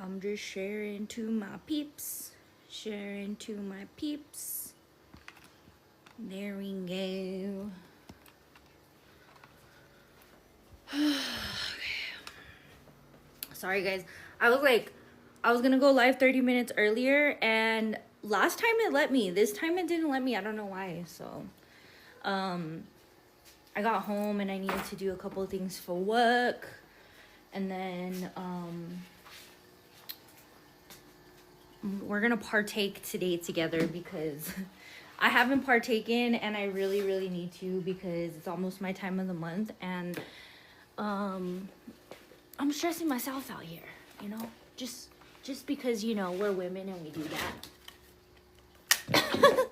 I'm just sharing to my peeps. Sharing to my peeps. There we go. Sorry guys. I was gonna go live 30 minutes earlier, and last time it let me. This time it didn't let me. I don't know why. So I got home and I needed to do a couple of things for work, and then we're gonna partake today together because I haven't partaken and I really need to, because it's almost my time of the month, and I'm stressing myself out here, you know, just because, you know, we're women and we do that.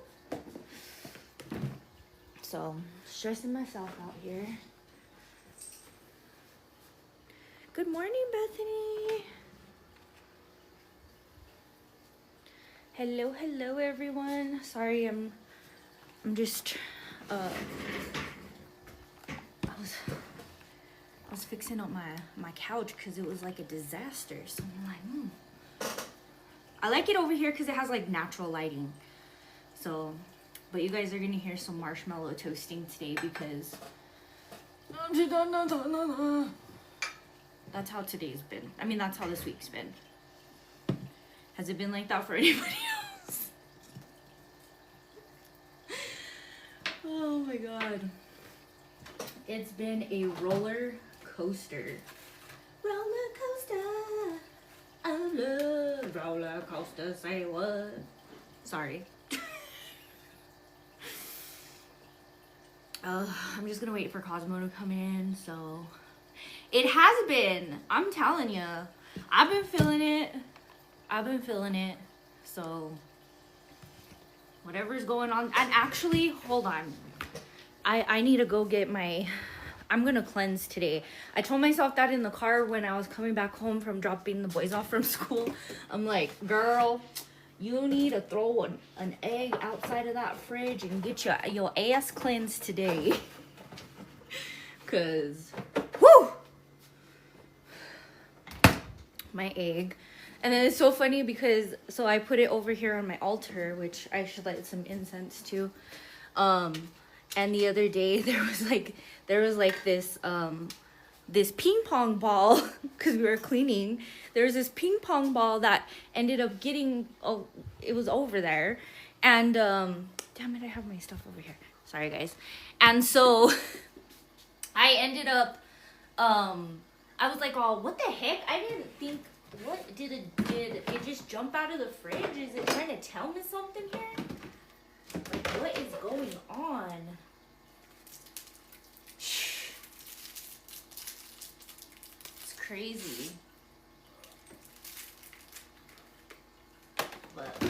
So stressing myself out here. Good morning, Bethany. Hello everyone. Sorry, I'm just I was fixing up my couch because it was like a disaster. So I'm like, I like it over here because it has like natural lighting. So, but you guys are gonna hear some marshmallow toasting today because that's how today's been. I mean, that's how this week's been. Has it been like that for anybody else? Oh my god. It's been a roller coaster. Roller coaster. I love roller coaster. Say what? Sorry. I'm just gonna wait for Cosmo to come in. So it has been. I'm telling you. I've been feeling it. So whatever's going on. And actually, hold on. I need to go get my... I'm gonna cleanse today. I told myself that in the car when I was coming back home from dropping the boys off from school. I'm like, girl, you need to throw an egg outside of that fridge and get your ass cleansed today. Cause, whoo! My egg. And then it's so funny because, so I put it over here on my altar, which I should light some incense to. And the other day there was like this this ping pong ball, because we were cleaning. There was this ping pong ball that ended up getting, it was over there, and damn it, I have my stuff over here. Sorry guys. And so I ended up I was like, oh, what the heck? I didn't think, what did it just jump out of the fridge? Is it trying to tell me something here? Like, what is going on? It's crazy. But I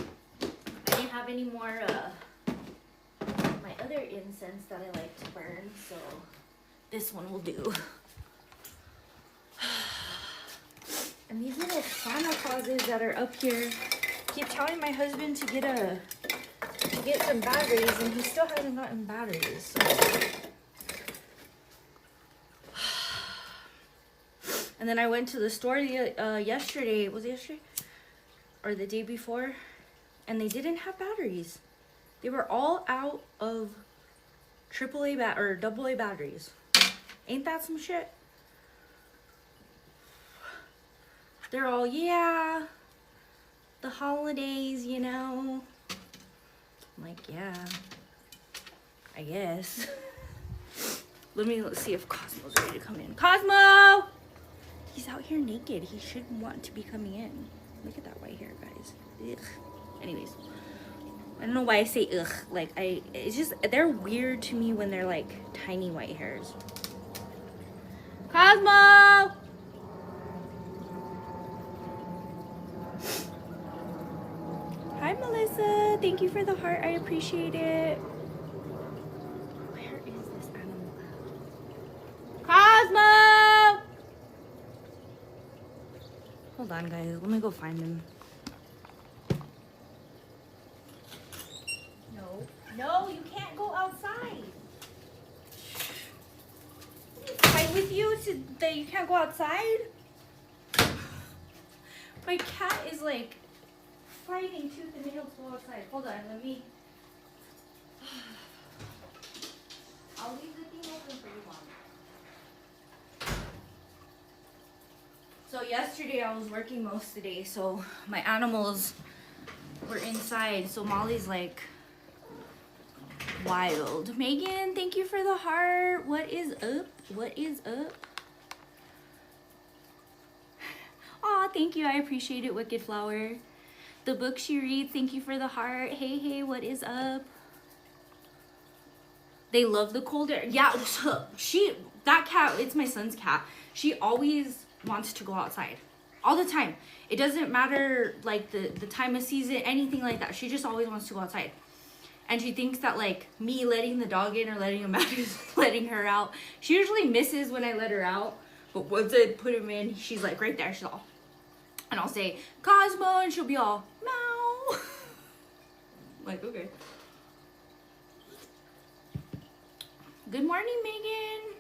didn't have any more my other incense that I like to burn, so this one will do. And these little Santa Clauses that are up here, keep telling my husband to get some batteries, and he still hasn't gotten batteries. So. And then I went to the store yesterday. Was it yesterday? Or the day before? And they didn't have batteries. They were all out of AAA or AA batteries. Ain't that some shit? They're all, yeah, the holidays, you know. I'm like, yeah, I guess. Let's see if Cosmo's ready to come in. Cosmo! He's out here naked. He shouldn't want to be coming in. Look at that white hair, guys. Ugh. Anyways, I don't know why I say ugh. Like, it's just, they're weird to me when they're like tiny white hairs. Cosmo! Hi, Melissa. Thank you for the heart. I appreciate it. Where is this animal? Cosmo! Hold on, guys. Let me go find him. No, you can't go outside. Fight with you that you can't go outside? My cat is like fighting tooth and nail to go outside. Hold on, let me. I'll leave the thing open for you, Mom. So yesterday I was working most of the day, so my animals were inside. So Molly's like wild. Megan, thank you for the heart. What is up? What is up? Aw, thank you. I appreciate it, Wicked Flower. The book she reads, thank you for the heart. Hey, hey, what is up? They love the cold air. Yeah, that cat, it's my son's cat. She always wants to go outside. All the time. It doesn't matter, like, the time of season, anything like that. She just always wants to go outside. And she thinks that, like, me letting the dog in or letting him out is letting her out. She usually misses when I let her out. But once I put him in, she's, like, right there. She's all... And I'll say, Cosmo, and she'll be all, meow. Like, okay. Good morning, Megan.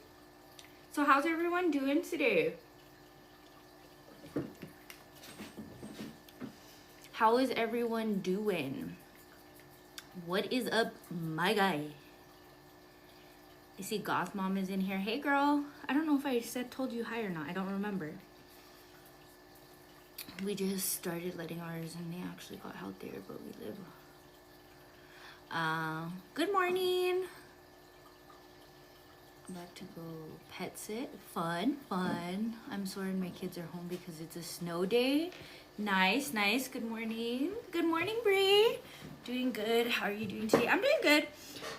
So how's everyone doing today? How is everyone doing? What is up, my guy? You see Goth Mom is in here. Hey, girl. I don't know if I told you hi or not. I don't remember. We just started letting ours and they actually got out there, but we live. Good morning. About to go pet sit. Fun. I'm sorry my kids are home because it's a snow day. Nice. Good morning. Good morning, Bree. Doing good. How are you doing today? I'm doing good.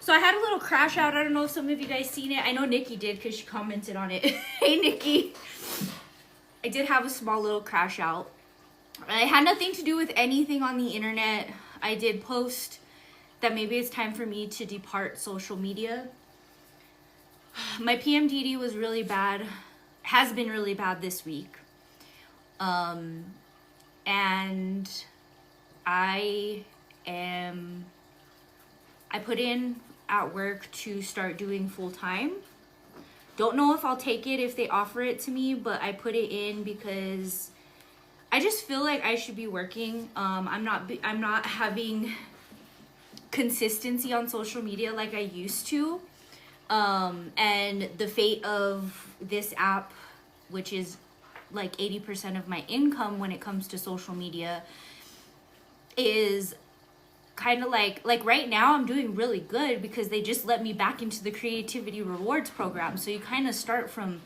So I had a little crash out. I don't know if some of you guys seen it. I know Nikki did because she commented on it. Hey, Nikki. I did have a small little crash out. I had nothing to do with anything on the internet. I did post that maybe it's time for me to depart social media. My PMDD was really bad, has been really bad this week. And I put in at work to start doing full time. Don't know if I'll take it if they offer it to me, but I put it in because I just feel like I should be working. I'm not having consistency on social media like I used to. And the fate of this app, which is like 80% of my income when it comes to social media, is kind of like right now I'm doing really good because they just let me back into the creativity rewards program. So you kind of start from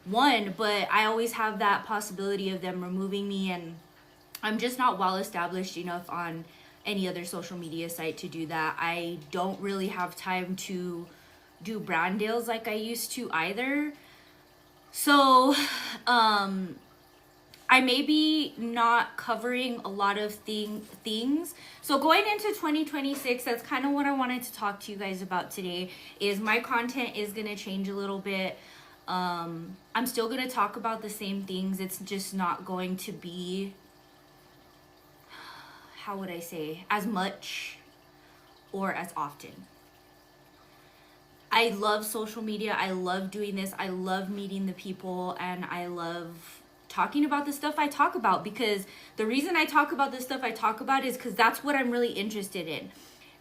one, but I always have that possibility of them removing me, and I'm just not well established enough on any other social media site to do that. I don't really have time to do brand deals like I used to either. So I may be not covering a lot of things. So going into 2026, that's kind of what I wanted to talk to you guys about today. Is my content is going to change a little bit. I'm still going to talk about the same things. It's just not going to be, how would I say, as much or as often. I love social media. I love doing this. I love meeting the people, and I love talking about the stuff I talk about, because the reason I talk about the stuff I talk about is because that's what I'm really interested in.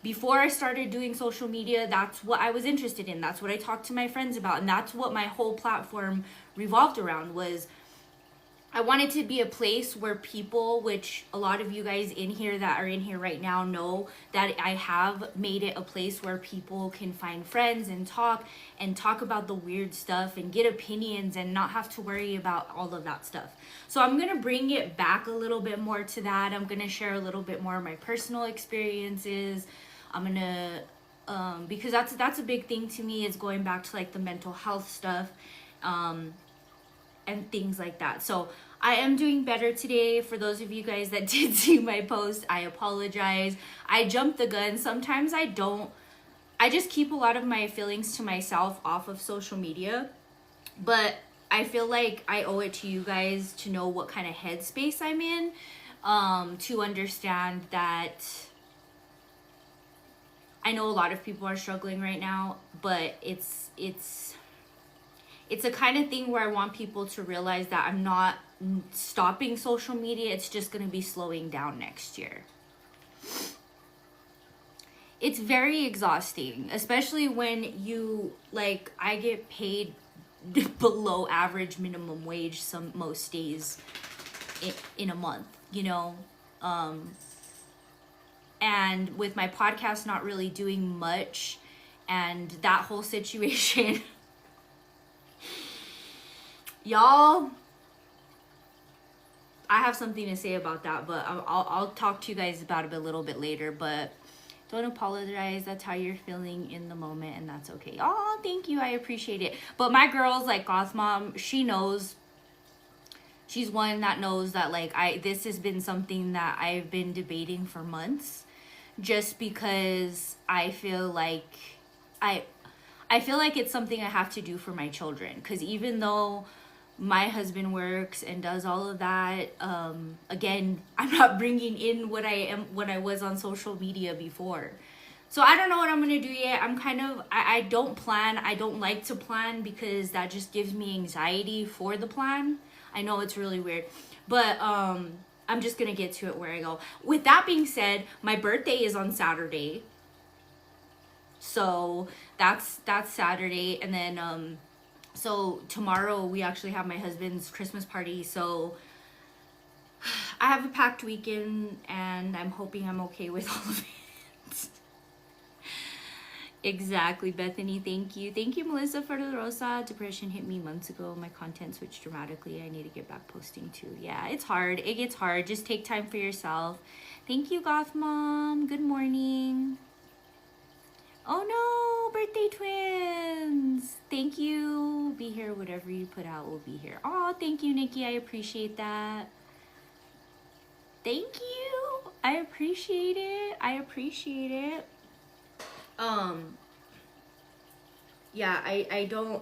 Before I started doing social media, that's what I was interested in. That's what I talked to my friends about. And that's what my whole platform revolved around. Was I wanted to be a place where people, which a lot of you guys in here that are in here right now know that I have made it a place where people can find friends and talk about the weird stuff and get opinions and not have to worry about all of that stuff. So I'm going to bring it back a little bit more to that. I'm going to share a little bit more of my personal experiences. I'm going to, because that's a big thing to me, is going back to like the mental health stuff, and things like that. So I am doing better today. For those of you guys that did see my post, I apologize. I jumped the gun. Sometimes I don't. I just keep a lot of my feelings to myself off of social media. But I feel like I owe it to you guys to know what kind of headspace I'm in, to understand that I know a lot of people are struggling right now, but it's a kind of thing where I want people to realize that I'm not stopping social media. It's just going to be slowing down next year. It's very exhausting, especially when you, like, I get paid below average minimum wage most days in a month, you know. And with my podcast not really doing much, and that whole situation, y'all, I have something to say about that, but I'll talk to you guys about it a little bit later. But don't apologize. That's how you're feeling in the moment, and that's okay. Oh, thank you. I appreciate it. But my girl's like, Goth Mom, she knows. She's one that knows that, like, this has been something that I've been debating for months, just because I feel like I feel like it's something I have to do for my children. Because even though my husband works and does all of that, again, I'm not bringing in what I was on social media before. So I don't know what I'm gonna do yet. I'm kind of, I don't plan. I don't like to plan because that just gives me anxiety for the plan. I know it's really weird, but I'm just gonna get to it where I go. With that being said, my birthday is on Saturday. So that's Saturday, and then so tomorrow we actually have my husband's Christmas party. So I have a packed weekend, and I'm hoping I'm okay with all of it. Exactly, Bethany. Thank you. Thank you, Melissa, for the Rosa. Depression hit me months ago. My content switched dramatically. I need to get back posting too. Yeah, it's hard. It gets hard. Just take time for yourself. Thank you, Goth Mom. Good morning. Oh no, birthday twins. Thank you. Be here. Whatever you put out will be here. Oh, thank you, Nikki. I appreciate that. Thank you. I appreciate it. I appreciate it. Yeah, I don't,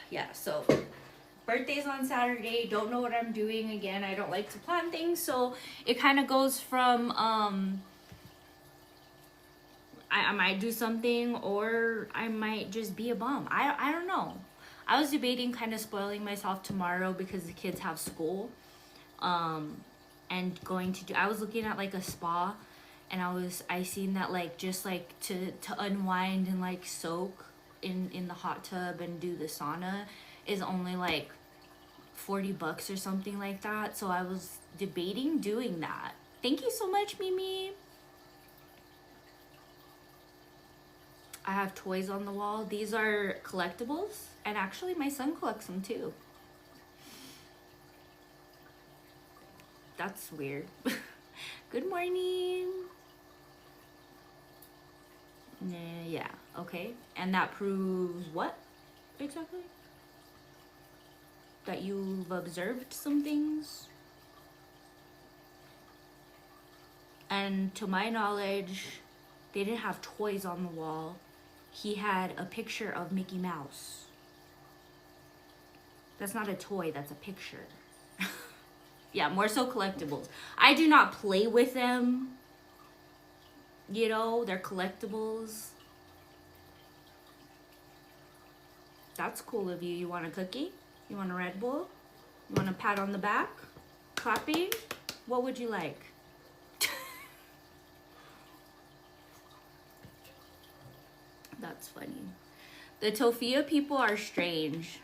yeah, so birthday's on Saturday. Don't know what I'm doing. Again, I don't like to plan things, so it kind of goes from I might do something, or I might just be a bum. I don't know. I was debating kind of spoiling myself tomorrow because the kids have school, and going to do, I was looking at like a spa, and I seen that, like, just like to unwind and like soak in the hot tub and do the sauna is only like $40 or something like that. So I was debating doing that. Thank you so much, Mimi. I have toys on the wall. These are collectibles, and actually my son collects them too. That's weird. Good morning. Yeah, okay. And that proves what exactly? That you've observed some things? And to my knowledge, they didn't have toys on the wall. He had a picture of Mickey Mouse. That's not a toy, that's a picture. Yeah, more so collectibles. I do not play with them. You know, they're collectibles. That's cool of you. You want a cookie? You want a Red Bull? You want a pat on the back? Clapping? What would you like? That's funny. The Tophia people are strange.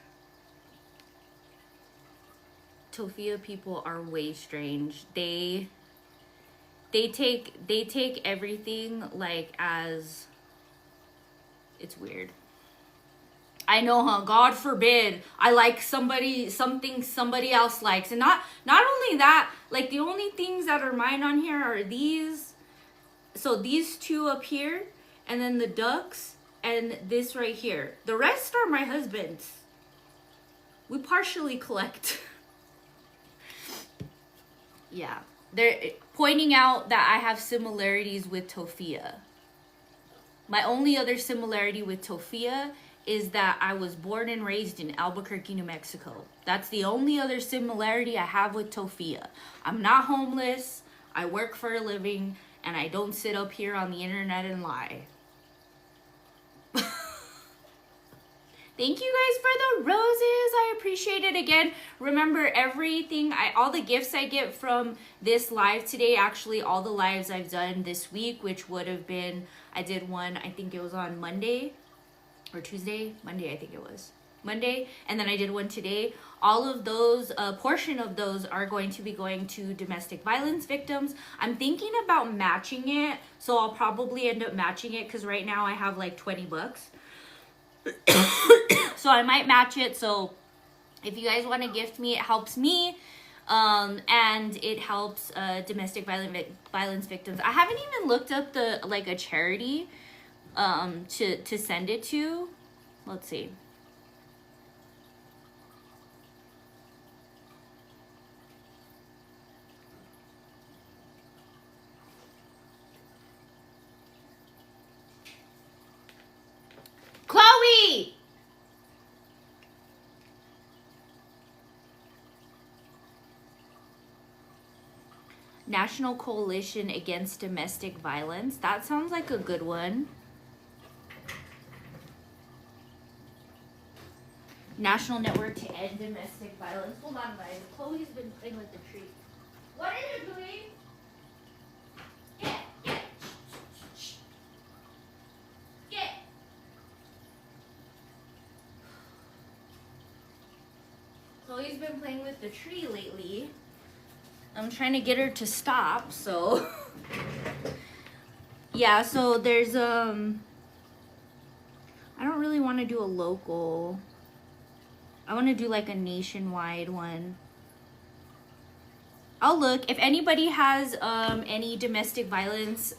Tophia people are way strange. They take everything like as, it's weird. I know, huh? God forbid I like something somebody else likes. And not only that, like, the only things that are mine on here are these. So these two up here, and then the ducks, and this right here. The rest are my husband's. We partially collect. Yeah. They're pointing out that I have similarities with Tophia. My only other similarity with Tophia is that I was born and raised in Albuquerque, New Mexico. That's the only other similarity I have with Tophia. I'm not homeless, I work for a living, and I don't sit up here on the internet and lie. Thank you guys for the roses. I appreciate it again. Remember, everything, all the gifts I get from this live today, actually all the lives I've done this week, which would have been, I did one, I think it was on Monday or Tuesday. Monday, I think it was. Monday, and then I did one today. All of those, a portion of those are going to be going to domestic violence victims. I'm thinking about matching it, so I'll probably end up matching it because right now I have like 20 bucks. So I might match it. So if you guys want to gift me, it helps me, and it helps domestic violence victims. I haven't even looked up the a charity to send it to. Let's see. Chloe! National Coalition Against Domestic Violence. That sounds like a good one. National Network to End Domestic Violence. Hold on, guys. Chloe's been playing with the tree. What are you doing? Get. Chloe's been playing with the tree lately. I'm trying to get her to stop, so yeah, so there's I don't really want to do a local. I want to do like a nationwide one. I'll look. If anybody has any domestic violence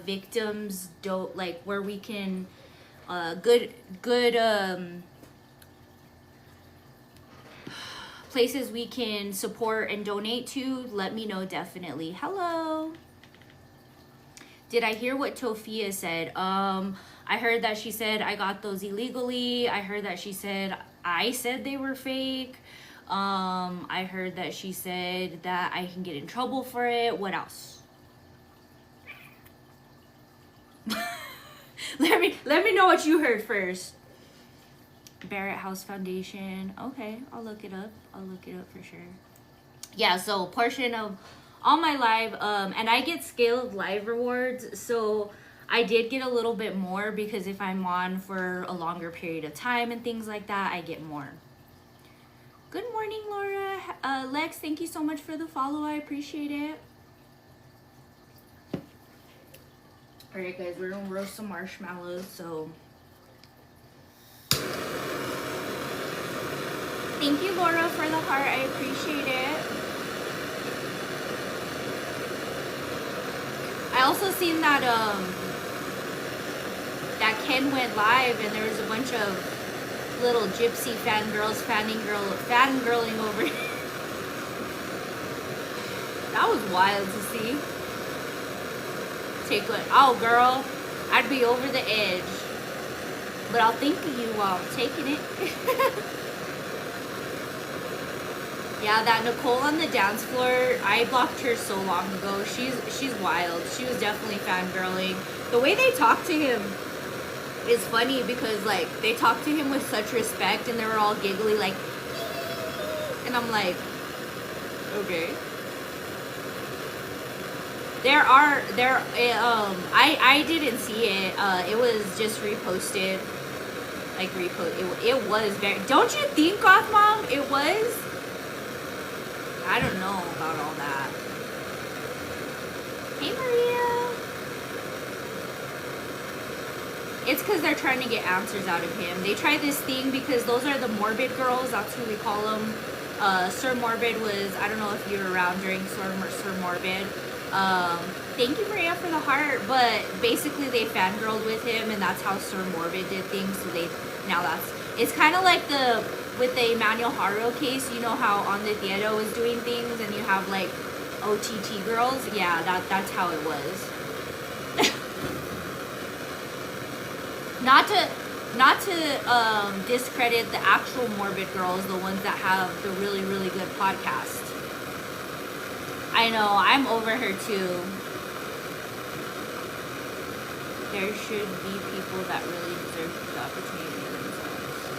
victims don't like where we can good places we can support and donate to, let me know definitely. Hello. Did I hear what Tophia said? I heard that she said I got those illegally. I heard that she said I said they were fake. I heard that she said that I can get in trouble for it. What else? let me know what you heard first. Barrett House Foundation. Okay, I'll look it up. I'll look it up for sure. Yeah, so portion of all my live, and I get scaled live rewards, so I did get a little bit more because if I'm on for a longer period of time and things like that, I get more. Good morning, Laura. Lex, thank you so much for the follow. I appreciate it. All right, guys, we're gonna roast some marshmallows, so. Thank you, Laura, for the heart. I appreciate it. I also seen that that Ken went live and there was a bunch of little gypsy fangirls fangirling over here. That was wild to see. Take one. Oh, girl, I'd be over the edge. But I'll think of you while I'm taking it. Yeah, that Nicole on the dance floor, I blocked her so long ago. She's wild. She was definitely fangirling. The way they talk to him is funny because like they talk to him with such respect and they were all giggly like, and I'm like, okay. I didn't see it. It was just reposted. Like it was very, don't you think, Goth Mom? It was. I don't know about all that. Hey, Maria. It's because they're trying to get answers out of him. They try this thing because those are the morbid girls. That's who we call them. Sir Morbid was, I don't know if you were around during Sir Morbid. Thank you, Maria, for the heart. But basically, they fangirled with him, and that's how Sir Morbid did things. So it's kind of like with the Emmanuel Haro case, you know how on the Theater was doing things and you have like OTT girls? Yeah, that's how it was. Not to discredit the actual morbid girls, the ones that have the really, really good podcast. I know, I'm over her too. There should be people that really deserve the opportunity themselves.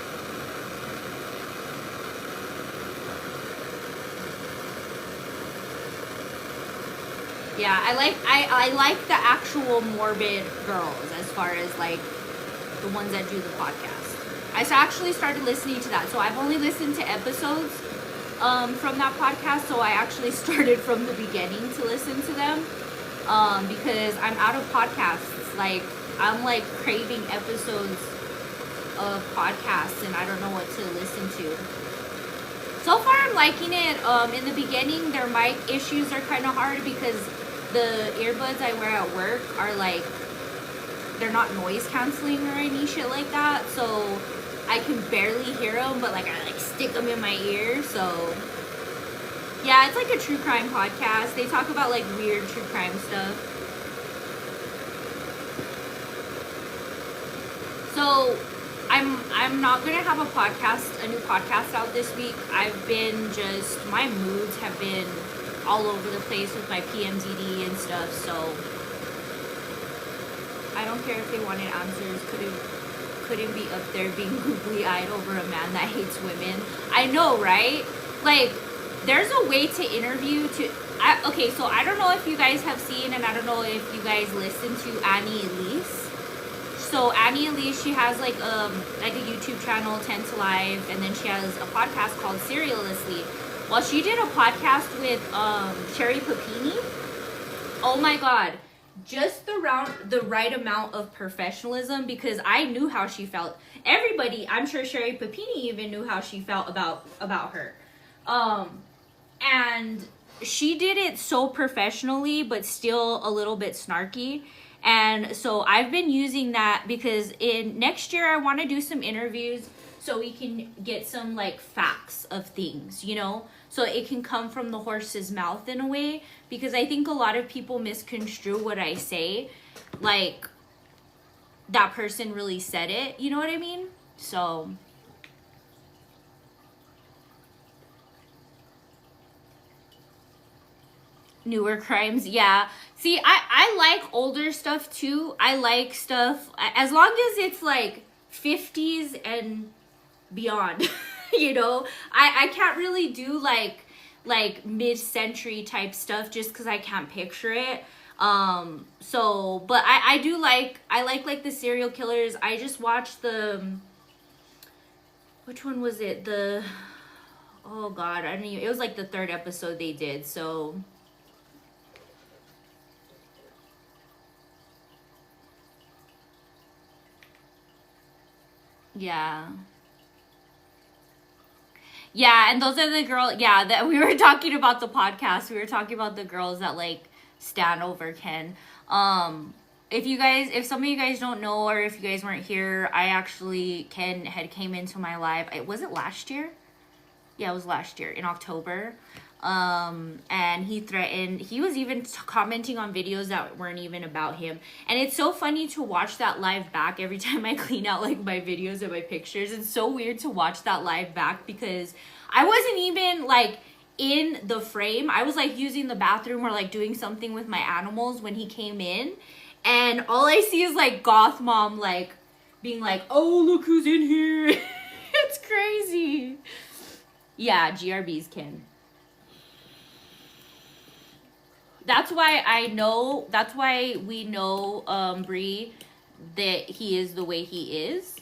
Yeah, I like the actual morbid girls as far as like the ones that do the podcast. I actually started listening to that. So I've only listened to episodes from that podcast. So I actually started from the beginning to listen to them because I'm out of podcasts. Like I'm like craving episodes of podcasts and I don't know what to listen to. So far I'm liking it. In the beginning their mic issues are kind of hard because the earbuds I wear at work are like, they're not noise canceling or any shit like that, so I can barely hear them, but like I like stick them in my ear. So yeah, it's like a true crime podcast. They talk about like weird true crime stuff. So I'm not gonna have a new podcast out this week. I've been just, my moods have been all over the place with my PMDD and stuff, so I don't care if they wanted answers. Couldn't be up there being googly-eyed over a man that hates women. I know, right? Like, there's a way to interview okay, so I don't know if you guys have seen, and I don't know if you guys listen to Annie Elise. So Annie Elise, she has like a YouTube channel, 10 to Live, and then she has a podcast called Serialously. Well, she did a podcast with Sherry Papini. Oh my god. Just the right amount of professionalism, because I knew how she felt. Everybody, I'm sure Sherry Papini even knew how she felt about her. And she did it so professionally, but still a little bit snarky. And so I've been using that because next year I want to do some interviews so we can get some like facts of things, you know? So it can come from the horse's mouth in a way, because I think a lot of people misconstrue what I say. Like, that person really said it, you know what I mean? So, newer crimes, yeah. See, I like older stuff too. I like stuff, as long as it's like 50s and beyond. You know, I can't really do like mid-century type stuff just because I can't picture it. So, but I like the serial killers. I just watched which one was it? Oh god, I don't even, it was like the 3rd episode they did. So yeah. Yeah, and those are the girls, yeah, that we were talking about the podcast. We were talking about the girls that like stand over Ken. If some of you guys don't know, or if you guys weren't here, Ken had came into my life. Was it last year? Yeah, it was last year in October. And he was even commenting on videos that weren't even about him. And it's so funny to watch that live back every time I clean out like my videos and my pictures. It's so weird to watch that live back because I wasn't even like in the frame. I was like using the bathroom or like doing something with my animals when he came in. And all I see is like goth mom like being like, oh, look who's in here. It's crazy. Yeah, GRB's Ken. That's why we know Bree that he is the way he is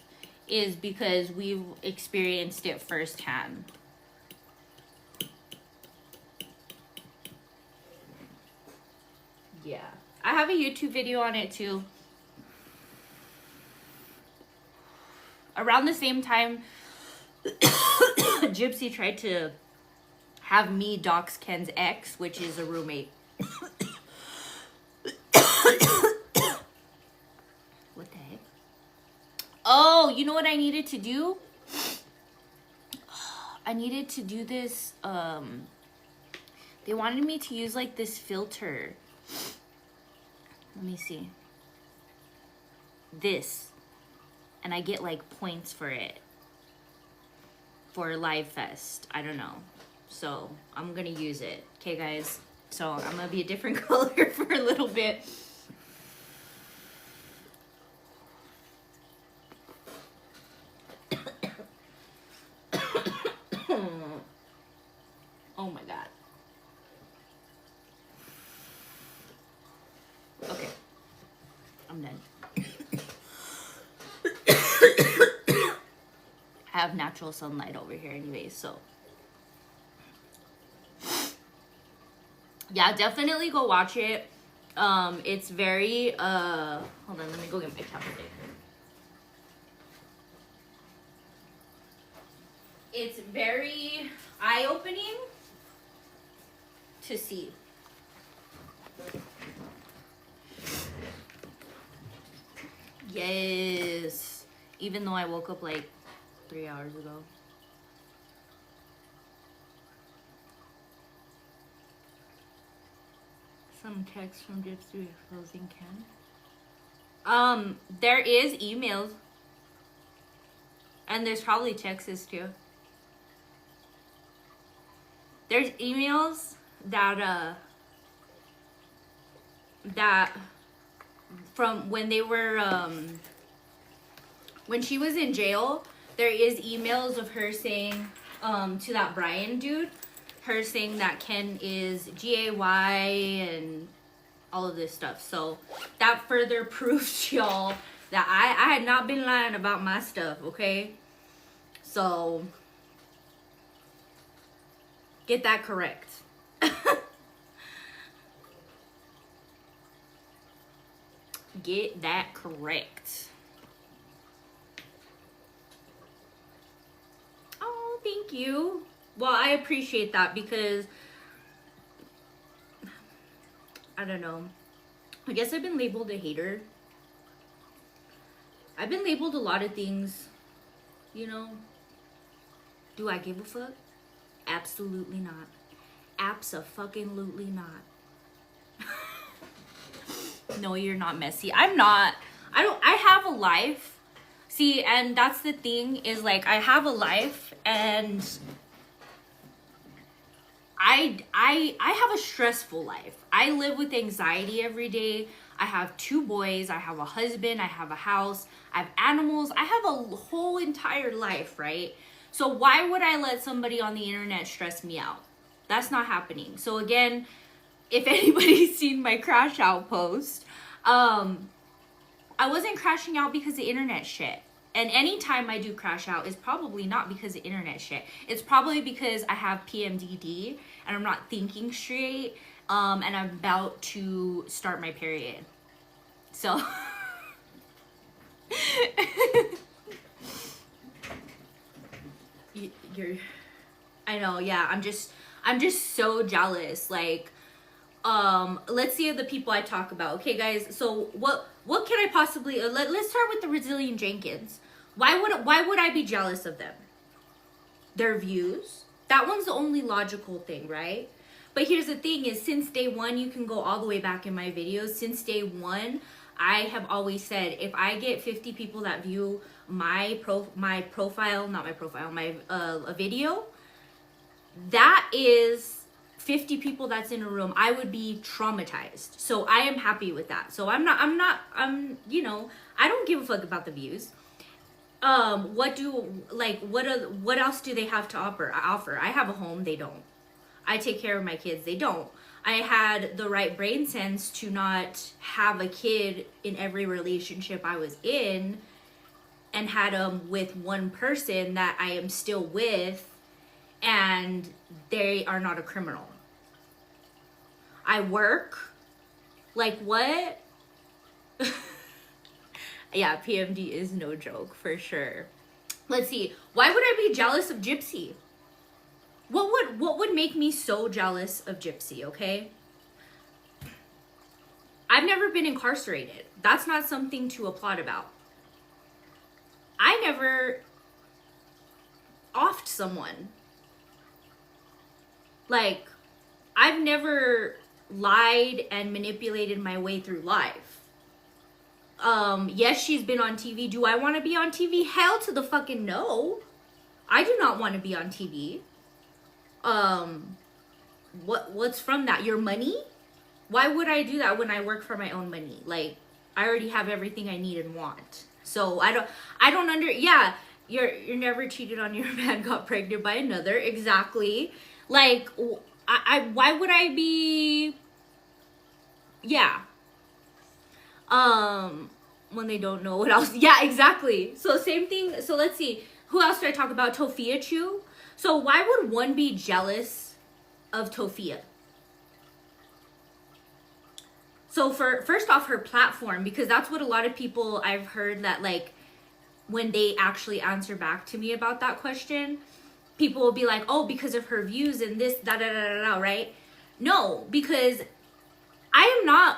because we've experienced it firsthand. Yeah. I have a YouTube video on it too. Around the same time, Gypsy tried to have me dox Ken's ex, which is a roommate. What the heck? Oh, you know what I needed to do? I needed to do this. They wanted me to use like this filter. Let me see. This. And I get like points for it. For Live Fest. I don't know. So I'm gonna use it. Okay, guys. So I'm gonna be a different color for a little bit. Oh my god. I have natural sunlight over here anyways, so. Yeah, definitely go watch it. It's very, hold on, let me go get my chapstick. It's very eye-opening to see. Yes. Even though I woke up like 3 hours ago. Some text from Gypsy Rose and Ken. There is emails. And there's probably texts too. There's emails that that from when they were when she was in jail, there is emails of her saying to that Brian dude, her saying that Ken is GAY and all of this stuff. So that further proves y'all that I had not been lying about my stuff, okay? So get that correct. Get that correct. Oh, thank you. Well, I appreciate that because I don't know. I guess I've been labeled a hater. I've been labeled a lot of things, you know. Do I give a fuck? Absolutely not. Abso-fucking-lutely not. No, you're not messy. I'm not. I have a life. See, and that's the thing is like I have a life and I have a stressful life. I live with anxiety every day. I have 2 boys. I have a husband. I have a house. I have animals. I have a whole entire life, right? So why would I let somebody on the internet stress me out? That's not happening. So again, if anybody's seen my crash out post, I wasn't crashing out because of internet shit. And anytime I do crash out is probably not because of internet shit. It's probably because I have PMDD and I'm not thinking straight, and I'm about to start my period. So I know, yeah, I'm just so jealous. Like, let's see the people I talk about. Okay, guys, so what can I possibly, let's start with the Brazilian Jenkins. Why would I be jealous of them? Their views. That one's the only logical thing, right? But here's the thing is, since day one, you can go all the way back in my videos. Since day one, I have always said, if I get 50 people that view my profile, not my profile, my video, that is 50 people that's in a room. I would be traumatized. So I am happy with that. So I'm you know, I don't give a fuck about the views. What else do they have to offer? I have a home, they don't. I take care of my kids, they don't. I had the right brain sense to not have a kid in every relationship I was in, and had them with one person that I am still with, and they are not a criminal. I work. Like, what? Yeah, PMD is no joke, for sure. Let's see. Why would I be jealous of Gypsy? What would make me so jealous of Gypsy, okay? I've never been incarcerated. That's not something to applaud about. I never offed someone. Like, I've never lied and manipulated my way through life. Yes, she's been on TV. Do I want to be on TV? Hell to the fucking no. I do not want to be on TV. What's from that? Your money? Why would I do that when I work for my own money? Like, I already have everything I need and want. So I don't yeah, you're never cheated on your man, got pregnant by another. Exactly. Like, why would I be, yeah. When they don't know what else. Yeah, exactly. So same thing. So let's see. Who else did I talk about? Tophia Chew. So why would one be jealous of Tophia? So first off, her platform, because that's what a lot of people I've heard that like when they actually answer back to me about that question, people will be like, oh, because of her views and this, da da da da da, right? No, because I am not,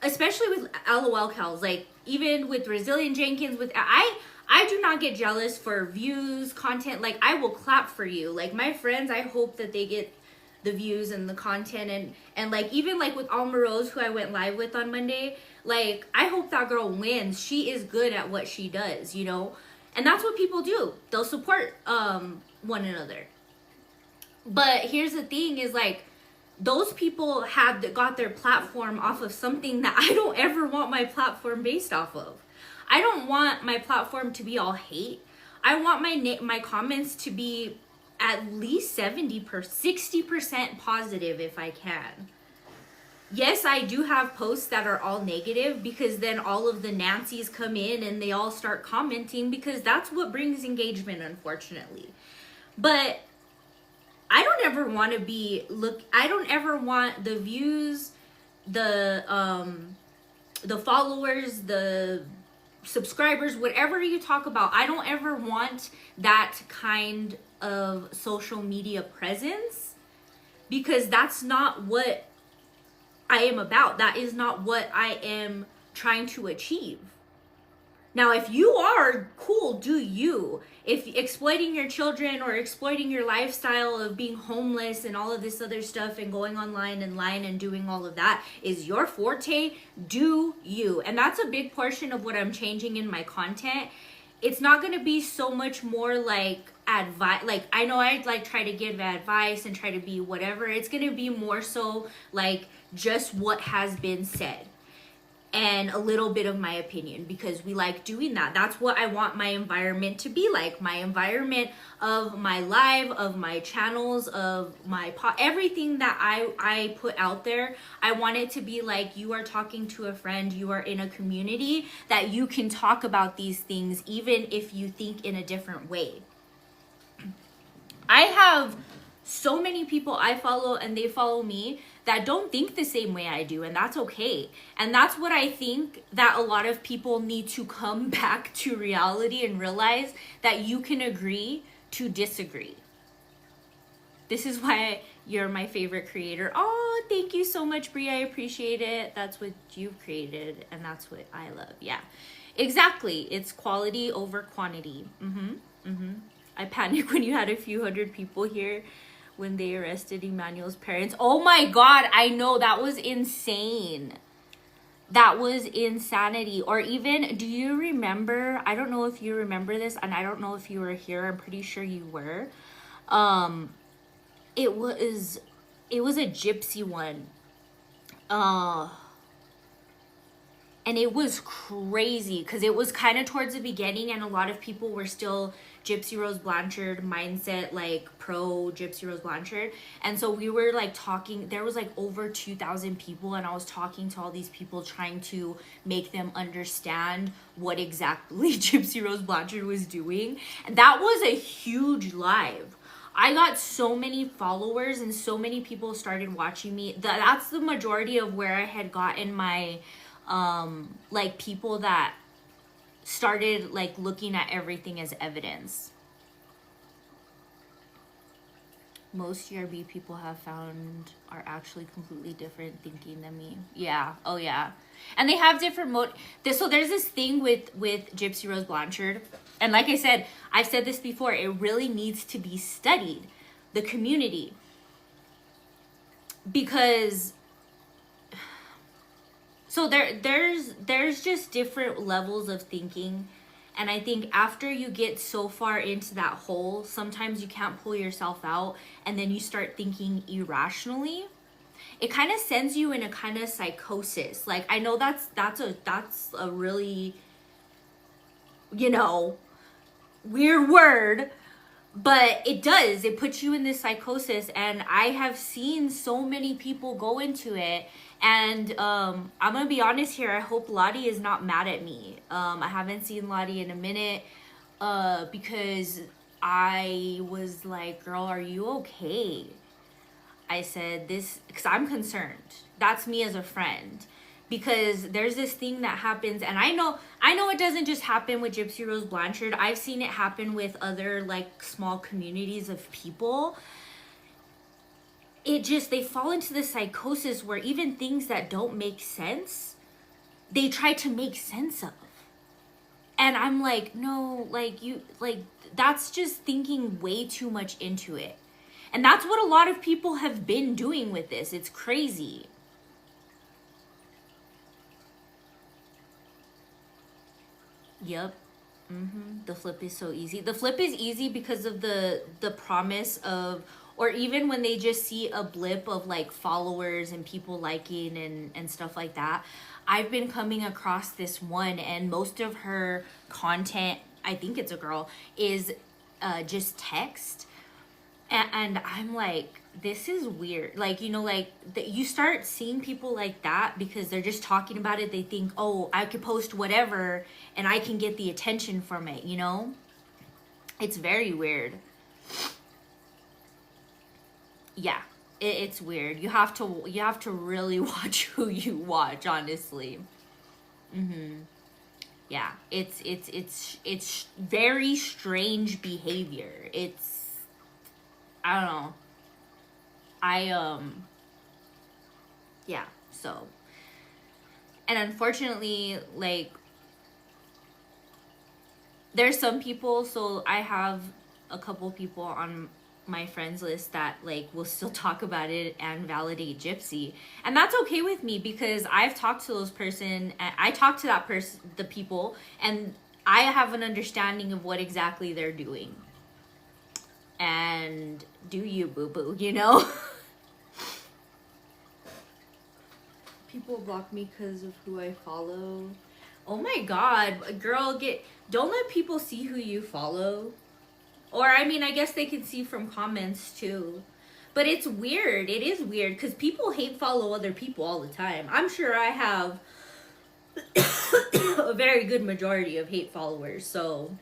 especially with LOL Cows, like even with Resilient Jenkins, with I do not get jealous for views, content. Like I will clap for you. Like my friends, I hope that they get the views and the content and like even like with Alma Rose, who I went live with on Monday, like I hope that girl wins. She is good at what she does, you know? And that's what people do. They'll support one another. But here's the thing is like those people got their platform off of something that I don't ever want my platform based off of. I don't want my platform to be all hate. I want my comments to be at least 60% positive if I can. Yes, I do have posts that are all negative because then all of the Nancys come in and they all start commenting because that's what brings engagement, unfortunately. But I don't ever want to I don't ever want the views, the followers, the subscribers, whatever you talk about, I don't ever want that kind of social media presence because that's not what I am about. That is not what I am trying to achieve. Now, if you are cool, do you. If exploiting your children or exploiting your lifestyle of being homeless and all of this other stuff and going online and lying and doing all of that is your forte, do you. And that's a big portion of what I'm changing in my content. It's not going to be so much more like advice. Like I know I like try to give advice and try to be whatever. It's going to be more so like just what has been said. And a little bit of my opinion because we like doing that. That's what I want my environment to be like. My environment of my live, of my channels, of my everything that I put out there. I want it to be like you are talking to a friend, you are in a community that you can talk about these things even if you think in a different way. I have so many people I follow and they follow me that don't think the same way I do, and that's okay. And that's what I think that a lot of people need to come back to reality and realize that you can agree to disagree. This is why you're my favorite creator. Oh, thank you so much, Brie. I appreciate it. That's what you've created, and that's what I love. Yeah, exactly. It's quality over quantity. I panicked when you had a few hundred people here when they arrested Emmanuel's parents. Oh my God, I know, that was insane. That was insanity. Or even, do you remember, I don't know if you remember this, and I don't know if you were here, I'm pretty sure you were. It was a gypsy one. And it was crazy because it was kind of towards the beginning and a lot of people were still Gypsy Rose Blanchard mindset, like pro Gypsy Rose Blanchard. And so we were like talking, there was like over 2,000 people and I was talking to all these people trying to make them understand what exactly Gypsy Rose Blanchard was doing. And that was a huge live. I got so many followers and so many people started watching me. That's the majority of where I had gotten my like people that started like looking at everything as evidence. Most GRB people have found are actually completely different thinking than me. Yeah. Oh yeah. And they have different so there's this thing with Gypsy Rose Blanchard. And like I said, I've said this before, it really needs to be studied, the community. Because so there's just different levels of thinking. And I think after you get so far into that hole, sometimes you can't pull yourself out and then you start thinking irrationally. It kind of sends you in a kind of psychosis. Like I know that's a really, you know, weird word, but it does. It puts you in this psychosis, and I have seen so many people go into it. And I'm gonna be honest here, I hope Lottie is not mad at me. I haven't seen Lottie in a minute. because I was like, girl, are you okay? I said this because I'm concerned. That's me as a friend. Because there's this thing that happens, and I know it doesn't just happen with Gypsy Rose Blanchard. I've seen it happen with other like small communities of people. They fall into this psychosis where even things that don't make sense, they try to make sense of. And I'm like, no, that's just thinking way too much into it. And that's what a lot of people have been doing with this. It's crazy. Yep. The flip is so easy. The flip is easy because of the promise of, or even when they just see a blip of like followers and people liking and stuff like that. I've been coming across this one, and most of her content, I think it's a girl, is just text. And I'm like, this is weird. Like, you know, like you start seeing people like that because they're just talking about it. They think, oh, I could post whatever and I can get the attention from it, you know? It's very weird. Yeah, it's weird. You have to really watch who you watch, honestly. Yeah, it's very strange behavior. I don't know. Yeah, so. And unfortunately, like, there's some people, so I have a couple people on my friends list that like will still talk about it and validate Gypsy, and that's okay with me because I've talked to I talked to that person, the people, and I have an understanding of what exactly they're doing. And do you, boo-boo, you know? People block me because of who I follow. Oh my god, girl, don't let people see who you follow. Or, I mean, I guess they can see from comments too. But it's weird. It is weird because people hate follow other people all the time. I'm sure I have a very good majority of hate followers, so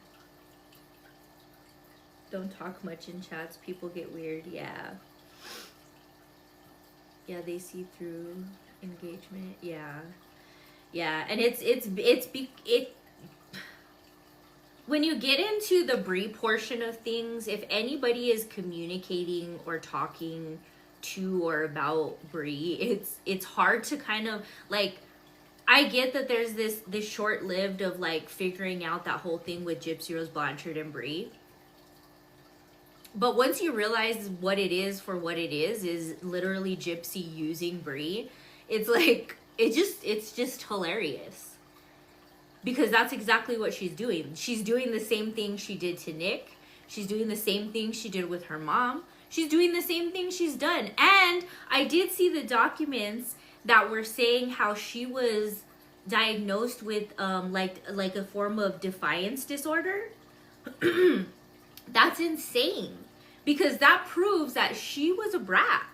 don't talk much in chats. People get weird. Yeah, they see through engagement. Yeah, and it when you get into the Brie portion of things, if anybody is communicating or talking to or about Brie, it's hard to kind of like, I get that there's this short-lived of like figuring out that whole thing with Gypsy Rose Blanchard and Brie. But once you realize what it is for what it is literally Gypsy using Brie, it's like, it's just hilarious. Because that's exactly what she's doing. She's doing the same thing she did to Nick. She's doing the same thing she did with her mom. She's doing the same thing she's done. And I did see the documents that were saying how she was diagnosed with like a form of defiance disorder. That's insane. Because that proves that she was a brat.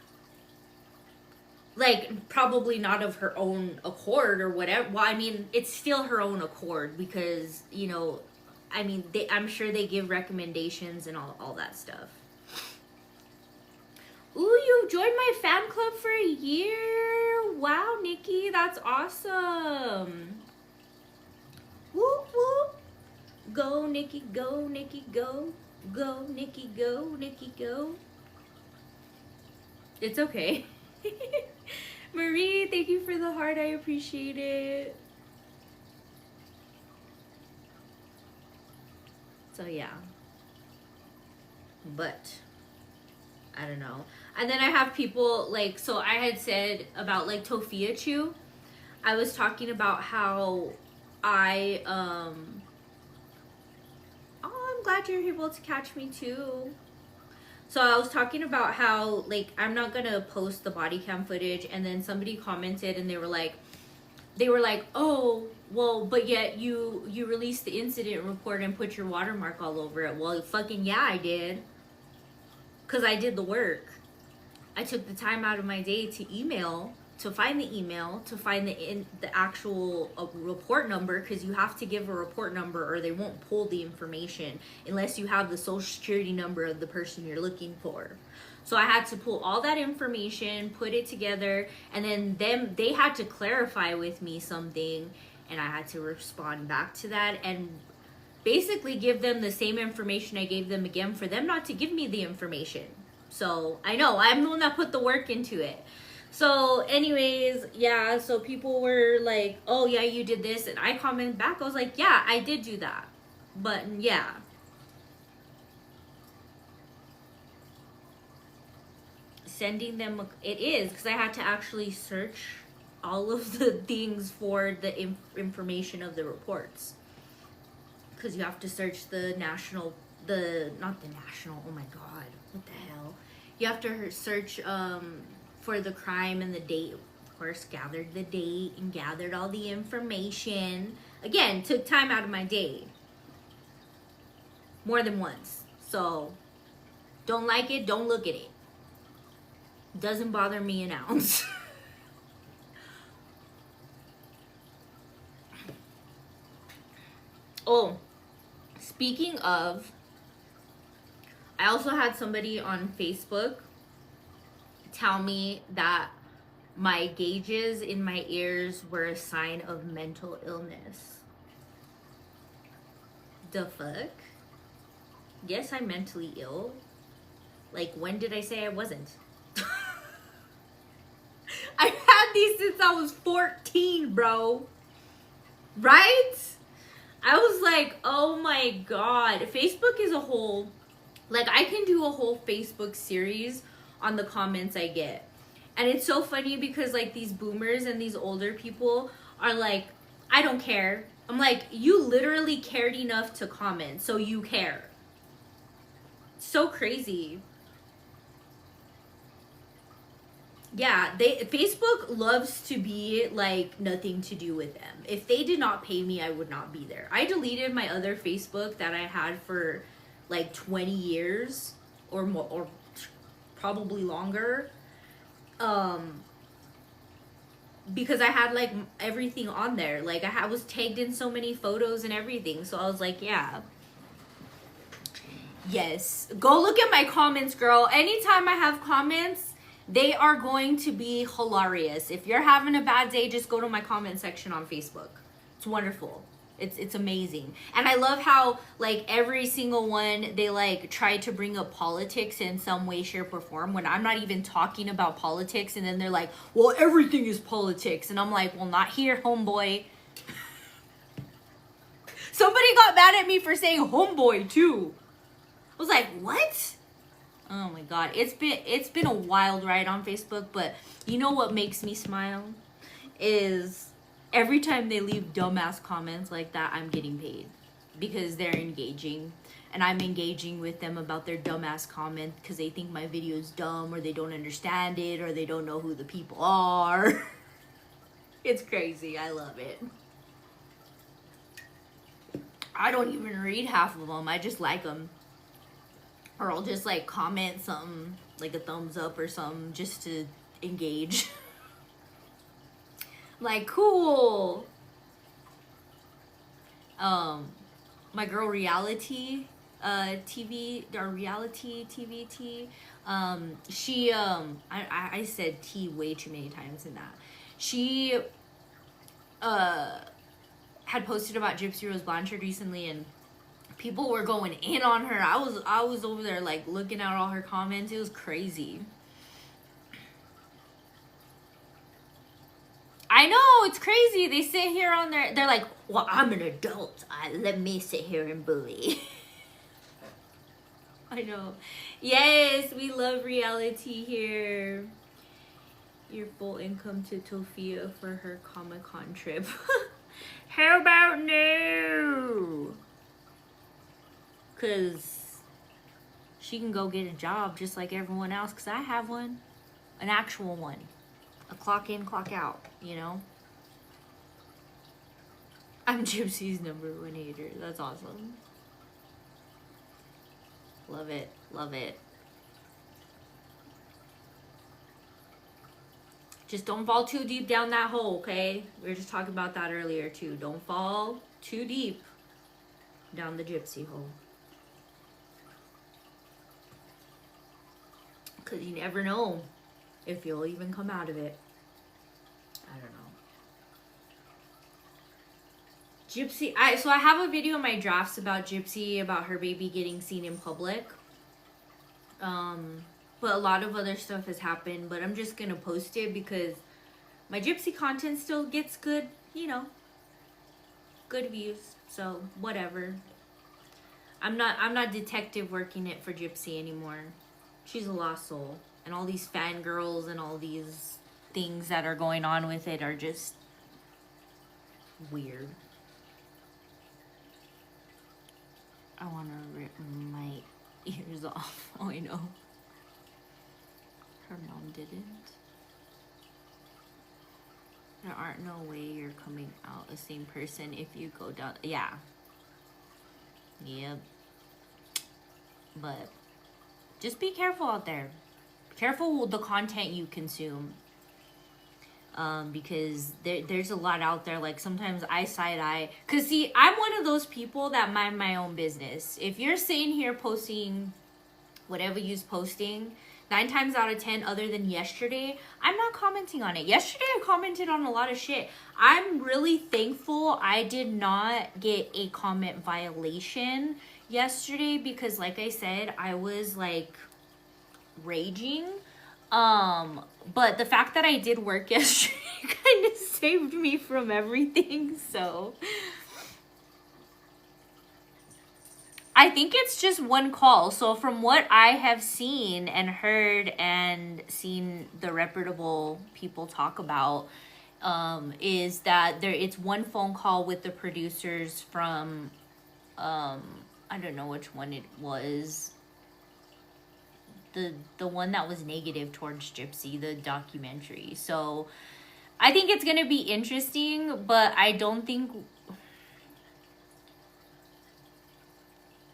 Like, probably not of her own accord or whatever. Well, I mean, it's still her own accord because, you know, I mean, I'm sure they give recommendations and all that stuff. Ooh, you joined my fan club for a year. Wow, Nikki, that's awesome. Whoop, whoop. Go, Nikki, go, Nikki, go. Go, Nikki, go, Nikki, go. It's okay. Marie, thank you for the heart. I appreciate it. So yeah. But I don't know. And then I have people like, so I had said about like Tophia Chew. I was talking about how I'm glad you're able to catch me too. So I was talking about how, like, I'm not gonna post the body cam footage, and then somebody commented and they were like, oh, well, but yet you released the incident report and put your watermark all over it. Well, fucking yeah, I did. Because I did the work. I took the time out of my day to email to find the email, to find the actual report number, because you have to give a report number or they won't pull the information unless you have the social security number of the person you're looking for. So I had to pull all that information, put it together, and then they had to clarify with me something, and I had to respond back to that and basically give them the same information I gave them again for them not to give me the information. So I know I'm the one that put the work into it. So anyways, yeah, so people were like, oh yeah, you did this, and I commented back, I was like, yeah, I did do that, but yeah. Sending them, it is, because I had to actually search all of the things for the information of the reports, because you have to search the national, not the national, oh my god, what the hell, you have to search for the crime and the date. Of course, gathered the date and gathered all the information. Again, took time out of my day more than once. So don't like it, don't look at it. Doesn't bother me an ounce. Oh, speaking of, I also had somebody on Facebook tell me that my gauges in my ears were a sign of mental illness. The fuck? Yes, I'm mentally ill. Like, when did I say I wasn't? I've had these since I was 14, bro. Right? I was like, oh my god. Facebook is a whole, like, I can do a whole Facebook series on the comments I get. And it's so funny because, like, these boomers and these older people are like, I don't care. I'm like, you literally cared enough to comment, so you care. So crazy. Yeah, Facebook loves to be like nothing to do with them. If they did not pay me, I would not be there. I deleted my other Facebook that I had for like 20 years or more, or probably longer, because I had like everything on there. Like I was tagged in so many photos and everything, so I was like, yeah, yes, go look at my comments, girl. Anytime I have comments, they are going to be hilarious. If you're having a bad day, just go to my comment section on Facebook. It's wonderful. It's amazing. And I love how, like, every single one, they, like, try to bring up politics in some way, shape, or form when I'm not even talking about politics. And then they're like, well, everything is politics. And I'm like, well, not here, homeboy. Somebody got mad at me for saying homeboy, too. I was like, what? Oh, my God. It's been a wild ride on Facebook. But you know what makes me smile? Is every time they leave dumbass comments like that, I'm getting paid because they're engaging, and I'm engaging with them about their dumbass comment because they think my video is dumb, or they don't understand it, or they don't know who the people are. It's crazy. I love it. I don't even read half of them. I just like them, or I'll just like comment something like a thumbs up or something just to engage. Like, cool. My girl Reality TV, or Reality TVT, she I said T way too many times in that. She had posted about Gypsy Rose Blanchard recently, and people were going in on her. I was over there like looking at all her comments. It was crazy. I know, it's crazy. They sit here on their, they're like, well, I'm an adult. Let me sit here and bully. I know. Yes, we love Reality here. Your full income to Tophia for her Comic-Con trip. How about no? Because she can go get a job just like everyone else, because I have one. An actual one. A clock in, clock out, you know? I'm Gypsy's #1 hater. That's awesome. Love it. Love it. Just don't fall too deep down that hole, okay? We were just talking about that earlier too. Don't fall too deep down the gypsy hole. Because you never know if you'll even come out of it. I don't know. Gypsy, so I have a video in my drafts about Gypsy, about her baby getting seen in public. But a lot of other stuff has happened, but I'm just gonna post it because my Gypsy content still gets good, you know, good views. So whatever. I'm not detective working it for Gypsy anymore. She's a lost soul, and all these fangirls and all these things that are going on with it are just weird. I want to rip my ears off. Oh, I know. Her mom didn't. There aren't no way you're coming out the same person if you go down. Yeah. Yep. But just be careful out there. Be careful with the content you consume. Because there's a lot out there. Like sometimes I side eye. Cause see, I'm one of those people that mind my own business. If you're sitting here posting whatever you're posting, 9 times out of 10, other than yesterday, I'm not commenting on it. Yesterday I commented on a lot of shit. I'm really thankful I did not get a comment violation yesterday because like I said, I was like raging. But the fact that I did work yesterday kind of saved me from everything, so I think it's just one call. So from what I have seen and heard and seen the reputable people talk about, is that it's one phone call with the producers from, I don't know which one it was. The one that was negative towards Gypsy, the documentary. So I think it's going to be interesting, but I don't think...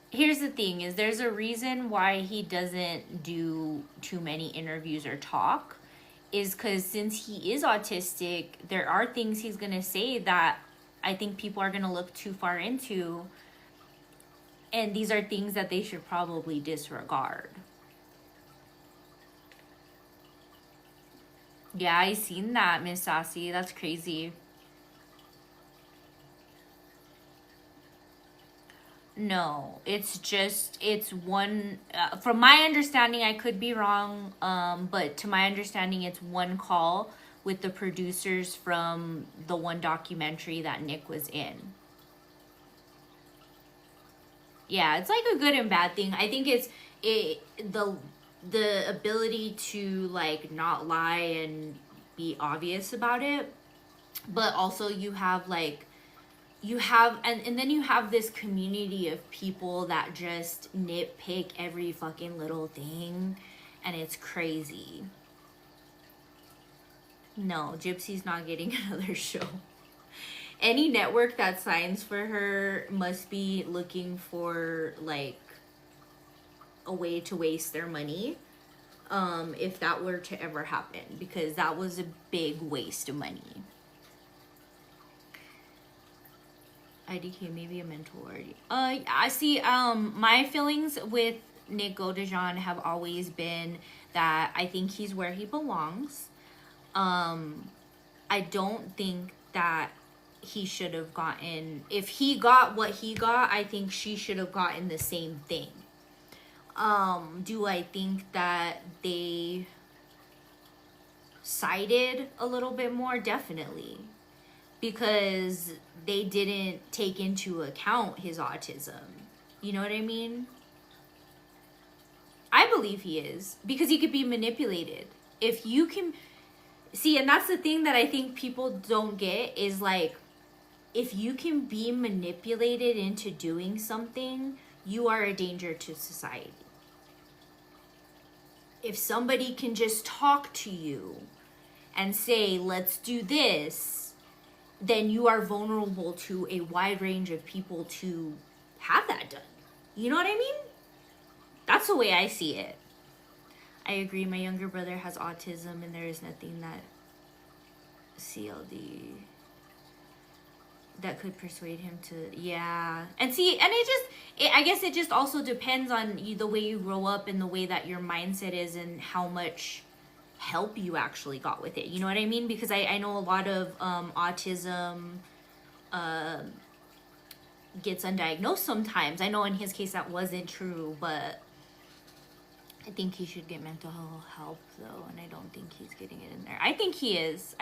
Here's the thing is there's a reason why he doesn't do too many interviews or talk, is because since he is autistic, there are things he's going to say that I think people are going to look too far into. And these are things that they should probably disregard. Yeah, I seen that, Miss Sassy. That's crazy. No, it's one, from my understanding, I could be wrong, but to my understanding, it's one call with the producers from the one documentary that Nick was in. Yeah, it's like a good and bad thing. I think it's the ability to like not lie and be obvious about it, but also you have and then you have this community of people that just nitpick every fucking little thing, and it's crazy. No, Gypsy's not getting another show. Any network that signs for her must be looking for like a way to waste their money, if that were to ever happen, because that was a big waste of money. IDK, maybe a mentor already. I see, my feelings with Nick Godejohn have always been that I think he's where he belongs. I don't think that he should have gotten, if he got what he got, I think she should have gotten the same thing. Do I think that they sided a little bit more? Definitely. Because they didn't take into account his autism. You know what I mean? I believe he is. Because he could be manipulated. If you can... See, and that's the thing that I think people don't get is like, if you can be manipulated into doing something, you are a danger to society. If somebody can just talk to you and say, let's do this, then you are vulnerable to a wide range of people to have that done. You know what I mean? That's the way I see it. I agree. My younger brother has autism, and there is nothing that CLD that could persuade him to, yeah. And see, and I guess it just also depends on the way you grow up and the way that your mindset is and how much help you actually got with it. You know what I mean? Because I know a lot of autism gets undiagnosed sometimes. I know in his case that wasn't true, but I think he should get mental health help though, and I don't think he's getting it in there. I think he is.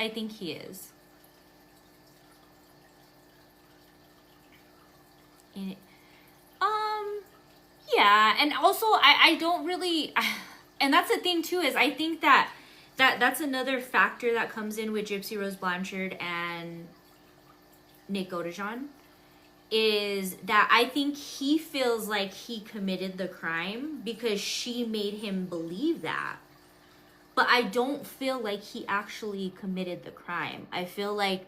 And, yeah, and also I don't really, and that's the thing too, is I think that's another factor that comes in with Gypsy Rose Blanchard and Nick Godejohn, is that I think he feels like he committed the crime because she made him believe that. But I don't feel like he actually committed the crime. I feel like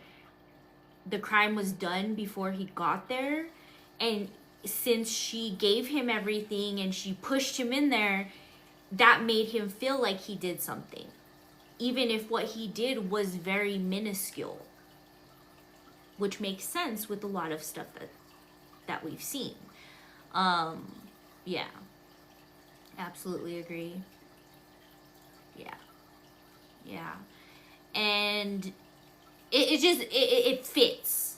the crime was done before he got there, and since she gave him everything and she pushed him in there, that made him feel like he did something, even if what he did was very minuscule, which makes sense with a lot of stuff that we've seen. Yeah, absolutely agree. Yeah, and it fits.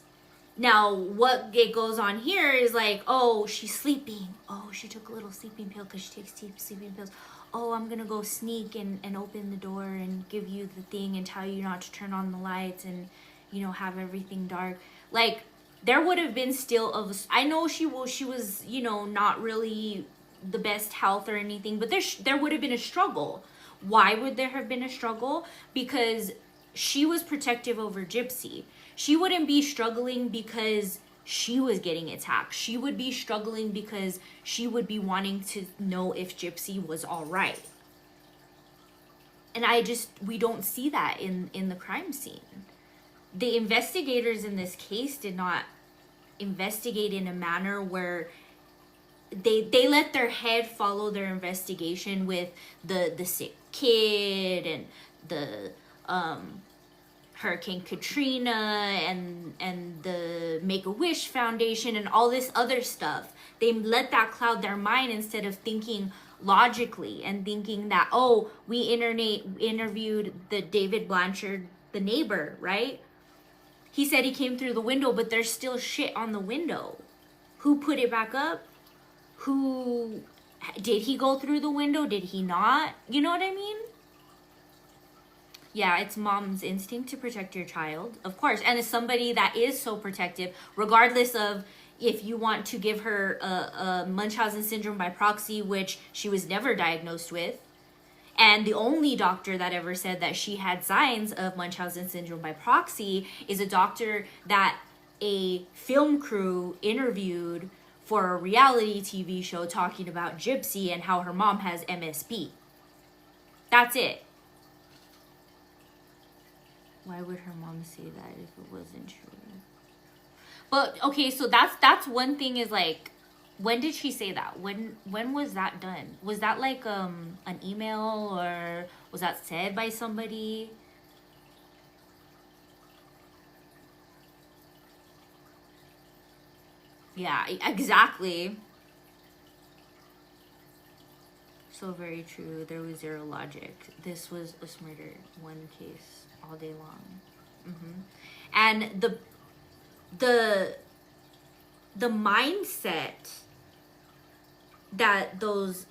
Now, what it goes on here is like, oh, she's sleeping. Oh, she took a little sleeping pill because she takes sleeping pills. Oh, I'm going to go sneak and open the door and give you the thing and tell you not to turn on the lights and, have everything dark. Like, there would have been still I know she was, not really the best health or anything, but there would have been a struggle. Why would there have been a struggle? Because she was protective over Gypsy. She wouldn't be struggling because she was getting attacked. She would be struggling because she would be wanting to know if Gypsy was all right. And we don't see that in the crime scene. The investigators in this case did not investigate in a manner where they let their head follow their investigation with the sick kid and the Hurricane Katrina and the Make-A-Wish Foundation and all this other stuff. They let that cloud their mind instead of thinking logically and thinking that, oh, we interviewed the David Blanchard, the neighbor, right? He said he came through the window, but there's still shit on the window. Who put it back up? Did he go through the window? Did he not? You know what I mean? Yeah, it's mom's instinct to protect your child, of course. And as somebody that is so protective, regardless of if you want to give her a Munchausen syndrome by proxy, which she was never diagnosed with, and the only doctor that ever said that she had signs of Munchausen syndrome by proxy is a doctor that a film crew interviewed for a reality TV show talking about Gypsy and how her mom has MSP. That's it. Why would her mom say that if it wasn't true? But okay, so that's one thing is like, when did she say that? When was that done? Was that like an email or was that said by somebody? Yeah, exactly. So very true. There was zero logic. This was a murder, one case all day long. And the mindset that those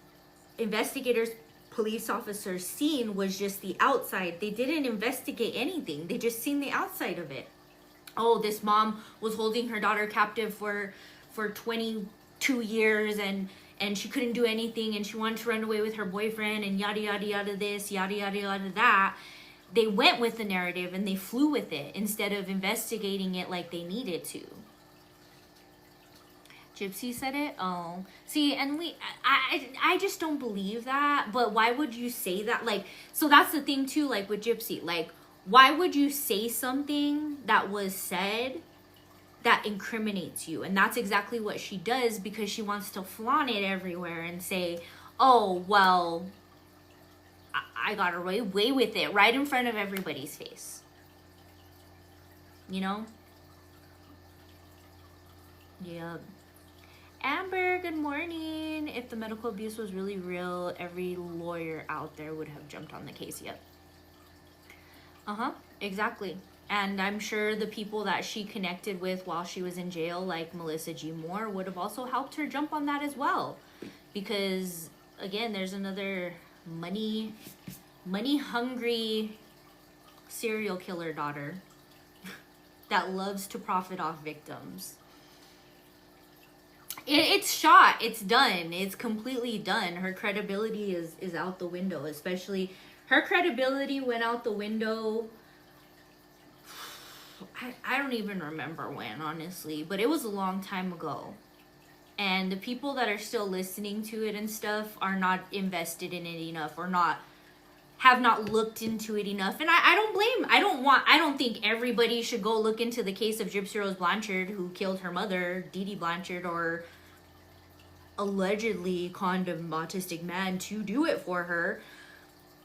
investigators, police officers seen was just the outside. They didn't investigate anything. They just seen the outside of it. Oh, this mom was holding her daughter captive for 22 years and she couldn't do anything and she wanted to run away with her boyfriend and yada yada yada this, yada yada yada that. They went with the narrative and they flew with it instead of investigating it like they needed to. Gypsy said it? Oh. See, and I just don't believe that. But why would you say that? Like, so that's the thing too, like with Gypsy. Like, why would you say something that was said that incriminates you? And that's exactly what she does because she wants to flaunt it everywhere and say, oh, well, I got away with it right in front of everybody's face. you know? Yeah. Amber, good morning. If the medical abuse was really real, every lawyer out there would have jumped on the case. Yep. Exactly. And I'm sure the people that she connected with while she was in jail, like Melissa G. Moore, would have also helped her jump on that as well. Because, again, there's another money hungry serial killer daughter that loves to profit off victims. It's shot. It's done. It's completely done. Her credibility is out the window. Especially, her credibility went out the window. I don't even remember when, honestly. But it was a long time ago. And the people that are still listening to it and stuff are not invested in it enough, or have not looked into it enough. And I don't blame. I don't think everybody should go look into the case of Gypsy Rose Blanchard, who killed her mother, Dee Dee Blanchard, or allegedly conned an autistic man to do it for her.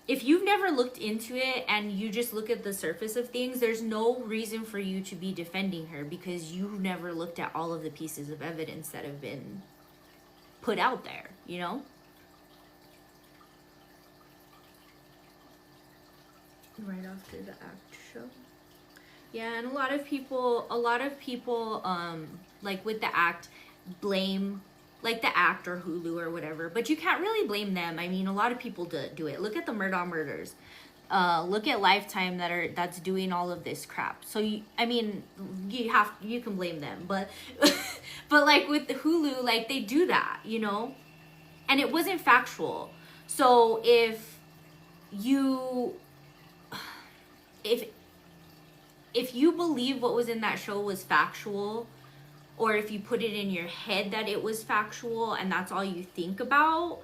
If you've never looked into it and you just look at the surface of things, there's no reason for you to be defending her, because you've never looked at all of the pieces of evidence that have been put out there, you know? Right after the act show. Yeah, and a lot of people, like with the act, blame like the act or Hulu or whatever, but you can't really blame them. I mean, a lot of people do it. Look at the Murdaugh murders. Look at Lifetime that's doing all of this crap. So you can blame them, but but like with the Hulu, like they do that, you know, and it wasn't factual. So if you believe what was in that show was factual, or if you put it in your head that it was factual and that's all you think about,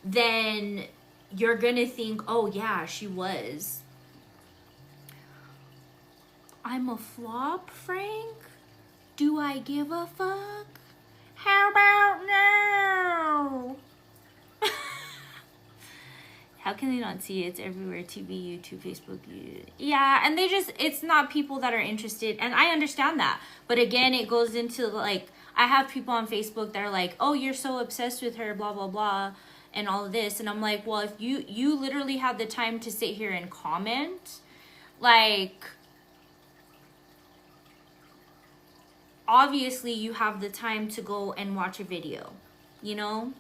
then you're gonna think, oh yeah, she was. I'm a flop, Frank? Do I give a fuck? How about now? How can they not see it? It's everywhere. TV, YouTube, Facebook. Yeah, and it's not people that are interested. And I understand that. But again, it goes into like, I have people on Facebook that are like, oh, you're so obsessed with her, blah, blah, blah, and all of this. And I'm like, well, if you literally have the time to sit here and comment, like, obviously you have the time to go and watch a video, you know?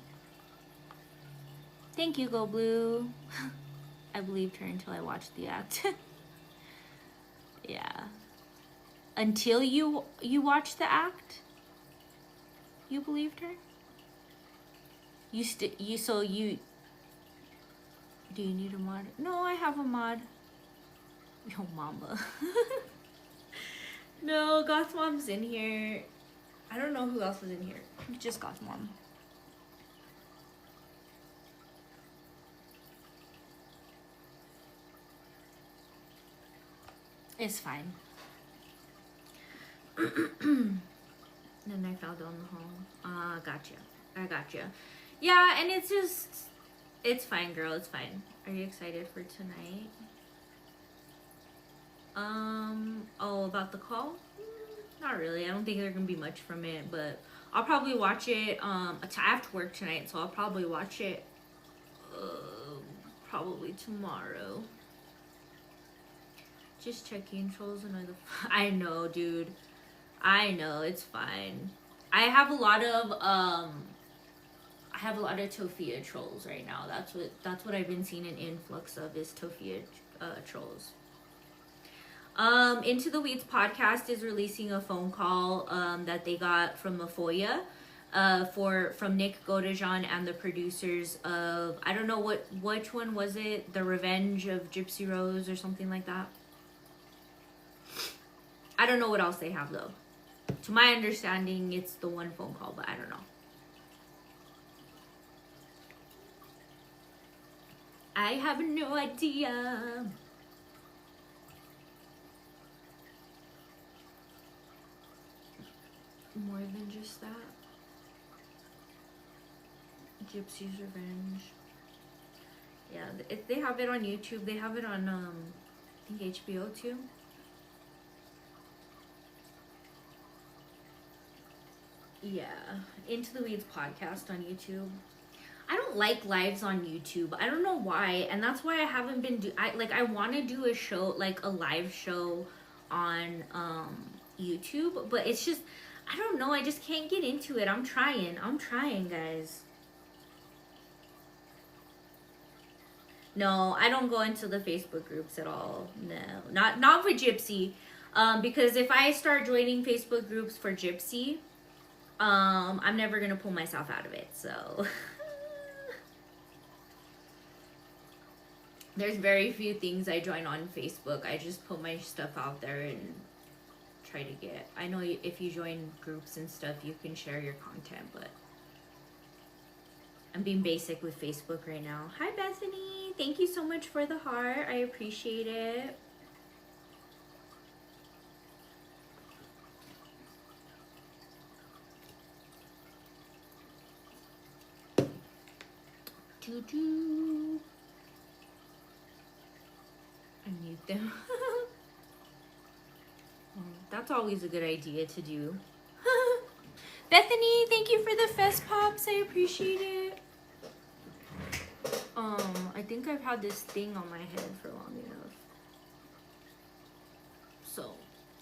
Thank you, Go Blue. I believed her until I watched the act. Yeah. Until you watched the act, you believed her? Do you need a mod? No, I have a mod. Yo, mama. No, Goth Mom's in here. I don't know who else was in here. Just Goth Mom. It's fine. Then I fell down the hall. Gotcha. I gotcha. Yeah, and it's fine, girl. It's fine. Are you excited for tonight? Oh, about the call? Not really. I don't think there's gonna be much from it, but I'll probably watch it. I have to work tonight, so I'll probably watch it probably tomorrow. Just checking. Trolls annoy the I know, dude. I know, it's fine. I have a lot of Tophia trolls right now. That's what I've been seeing an influx of, is Tophia trolls. Into the Weeds podcast is releasing a phone call that they got from Tophia from Nick Godejan and the producers of, I don't know which one was it, The Revenge of Gypsy Rose or something like that. I don't know what else they have though. To my understanding, it's the one phone call, but I don't know. I have no idea. More than just that. Gypsy's Revenge. Yeah, they have it on YouTube. They have it on, I think HBO too. Yeah, Into the Weeds podcast on YouTube. I don't like lives on YouTube. I don't know why, and that's why I haven't been I want to do a show, like a live show on YouTube, but it's just I don't know, I just can't get into it. I'm trying, guys. No, I don't go into the Facebook groups at all. No, not for Gypsy. Because if I start joining Facebook groups for Gypsy, I'm never gonna pull myself out of it. So there's very few things I join on Facebook. I just put my stuff out there and try to get. I know if you join groups and stuff, you can share your content, but I'm being basic with Facebook right now. Hi, Bethany. Thank you so much for the heart. I appreciate it. Doo-doo. Unmute them. That's always a good idea to do. Bethany, thank you for the fest pops. I appreciate it. I think I've had this thing on my head for long enough. So,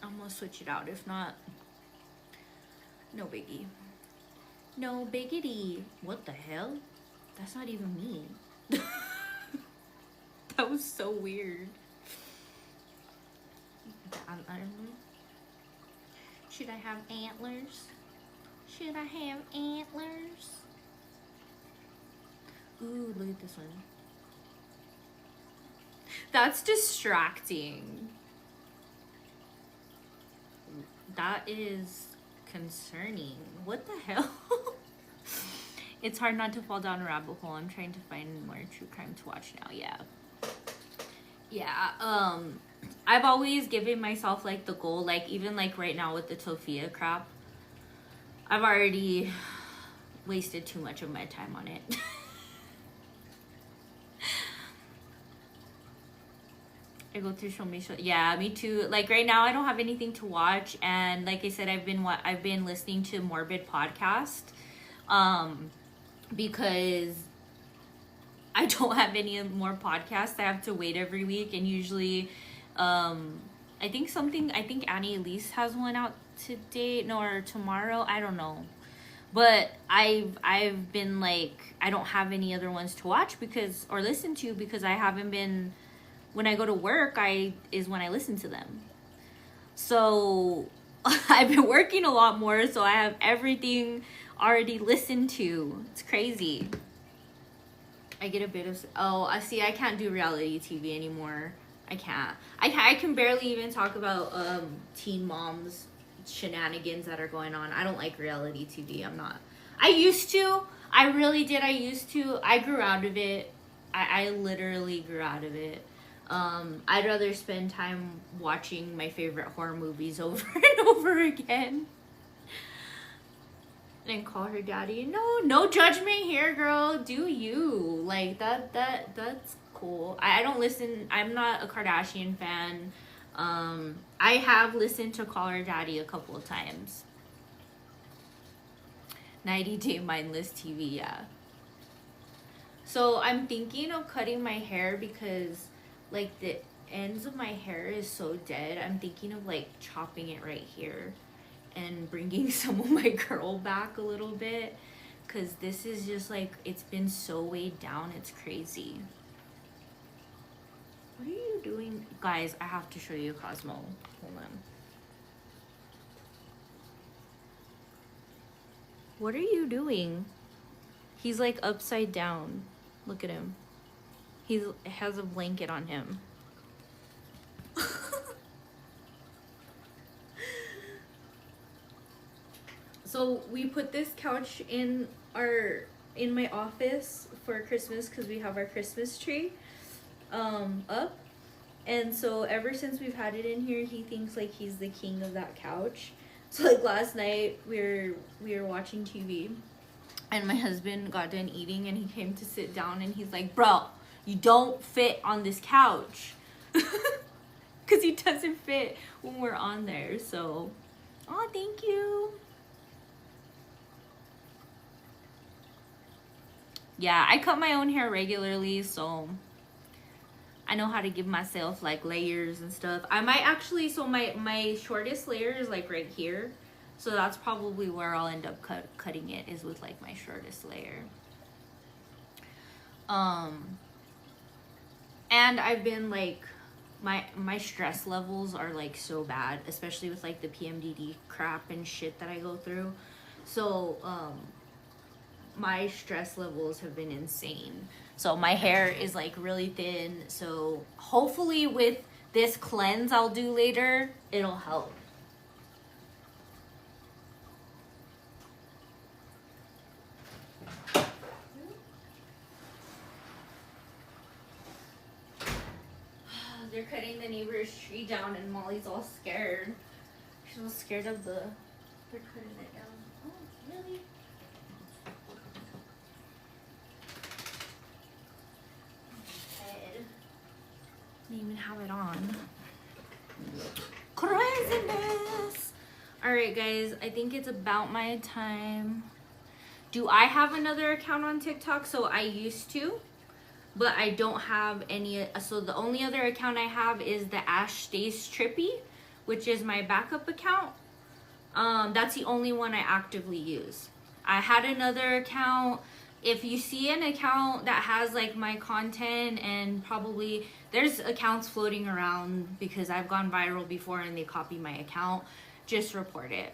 I'm gonna switch it out. If not, no biggie. No biggity. What the hell? That's not even me. That was so weird. I don't know. Should I have antlers? Should I have antlers? Ooh, look at this one. That's distracting. That is concerning. What the hell? It's hard not to fall down a rabbit hole. I'm trying to find more true crime to watch now. Yeah. I've always given myself like the goal, like even like right now with the Tophia crap, I've already wasted too much of my time on it. I go through so many shows. Yeah, me too. Like right now I don't have anything to watch, and like I said, I've been listening to Morbid podcast because I don't have any more podcasts. I have to wait every week, and usually I think Annie Elise has one out today, or tomorrow, I don't know. But I've been like, I don't have any other ones to watch or listen to because I haven't been, when I go to work, is when I listen to them. So I've been working a lot more, so I have everything already listened to. It's crazy. I get a bit of, I see, I can't do reality TV anymore. I can't. I can barely even talk about teen moms shenanigans that are going on. I don't like reality TV. I used to. I really did. I grew out of it. I literally grew out of it. I'd rather spend time watching my favorite horror movies over and over again. And call her daddy. No judgment here, girl. Do you. Like, that's cool. I don't listen. I'm not a Kardashian fan. I have listened to Call Her Daddy a couple of times. 90 Day Mindless TV, yeah. So I'm thinking of cutting my hair because like the ends of my hair is so dead. I'm thinking of like chopping it right here and bringing some of my curl back a little bit, because this is just like, it's been so weighed down, it's crazy. What are you doing? Guys, I have to show you Cosmo. Hold on. What are you doing? He's like upside down. Look at him. He has a blanket on him. So we put this couch in my office for Christmas because we have our Christmas tree up, and so ever since we've had it in here, he thinks like he's the king of that couch. So like last night we were watching TV, and my husband got done eating and he came to sit down and he's like, bro, you don't fit on this couch. Because he doesn't fit when we're on there. So, oh, thank you. Yeah, I cut my own hair regularly, so I know how to give myself like layers and stuff. I might actually, so my shortest layer is like right here, so that's probably where I'll end up cutting it, is with like my shortest layer. And I've been like, my stress levels are like so bad, especially with like the PMDD crap and shit that I go through. So my stress levels have been insane. So my hair is like really thin, so hopefully with this cleanse I'll do later, it'll help. They're cutting the neighbor's tree down and Molly's all scared. She's all scared of the, they're cutting it down. Oh, really? Didn't even have it on. Craziness! Alright guys, I think it's about my time. Do I have another account on TikTok? So I used to, but I don't have any. So the only other account I have is the Ashtootrippy, which is my backup account. That's the only one I actively use. I had another account. If you see an account that has like my content, and probably there's accounts floating around because I've gone viral before and they copy my account, just report it.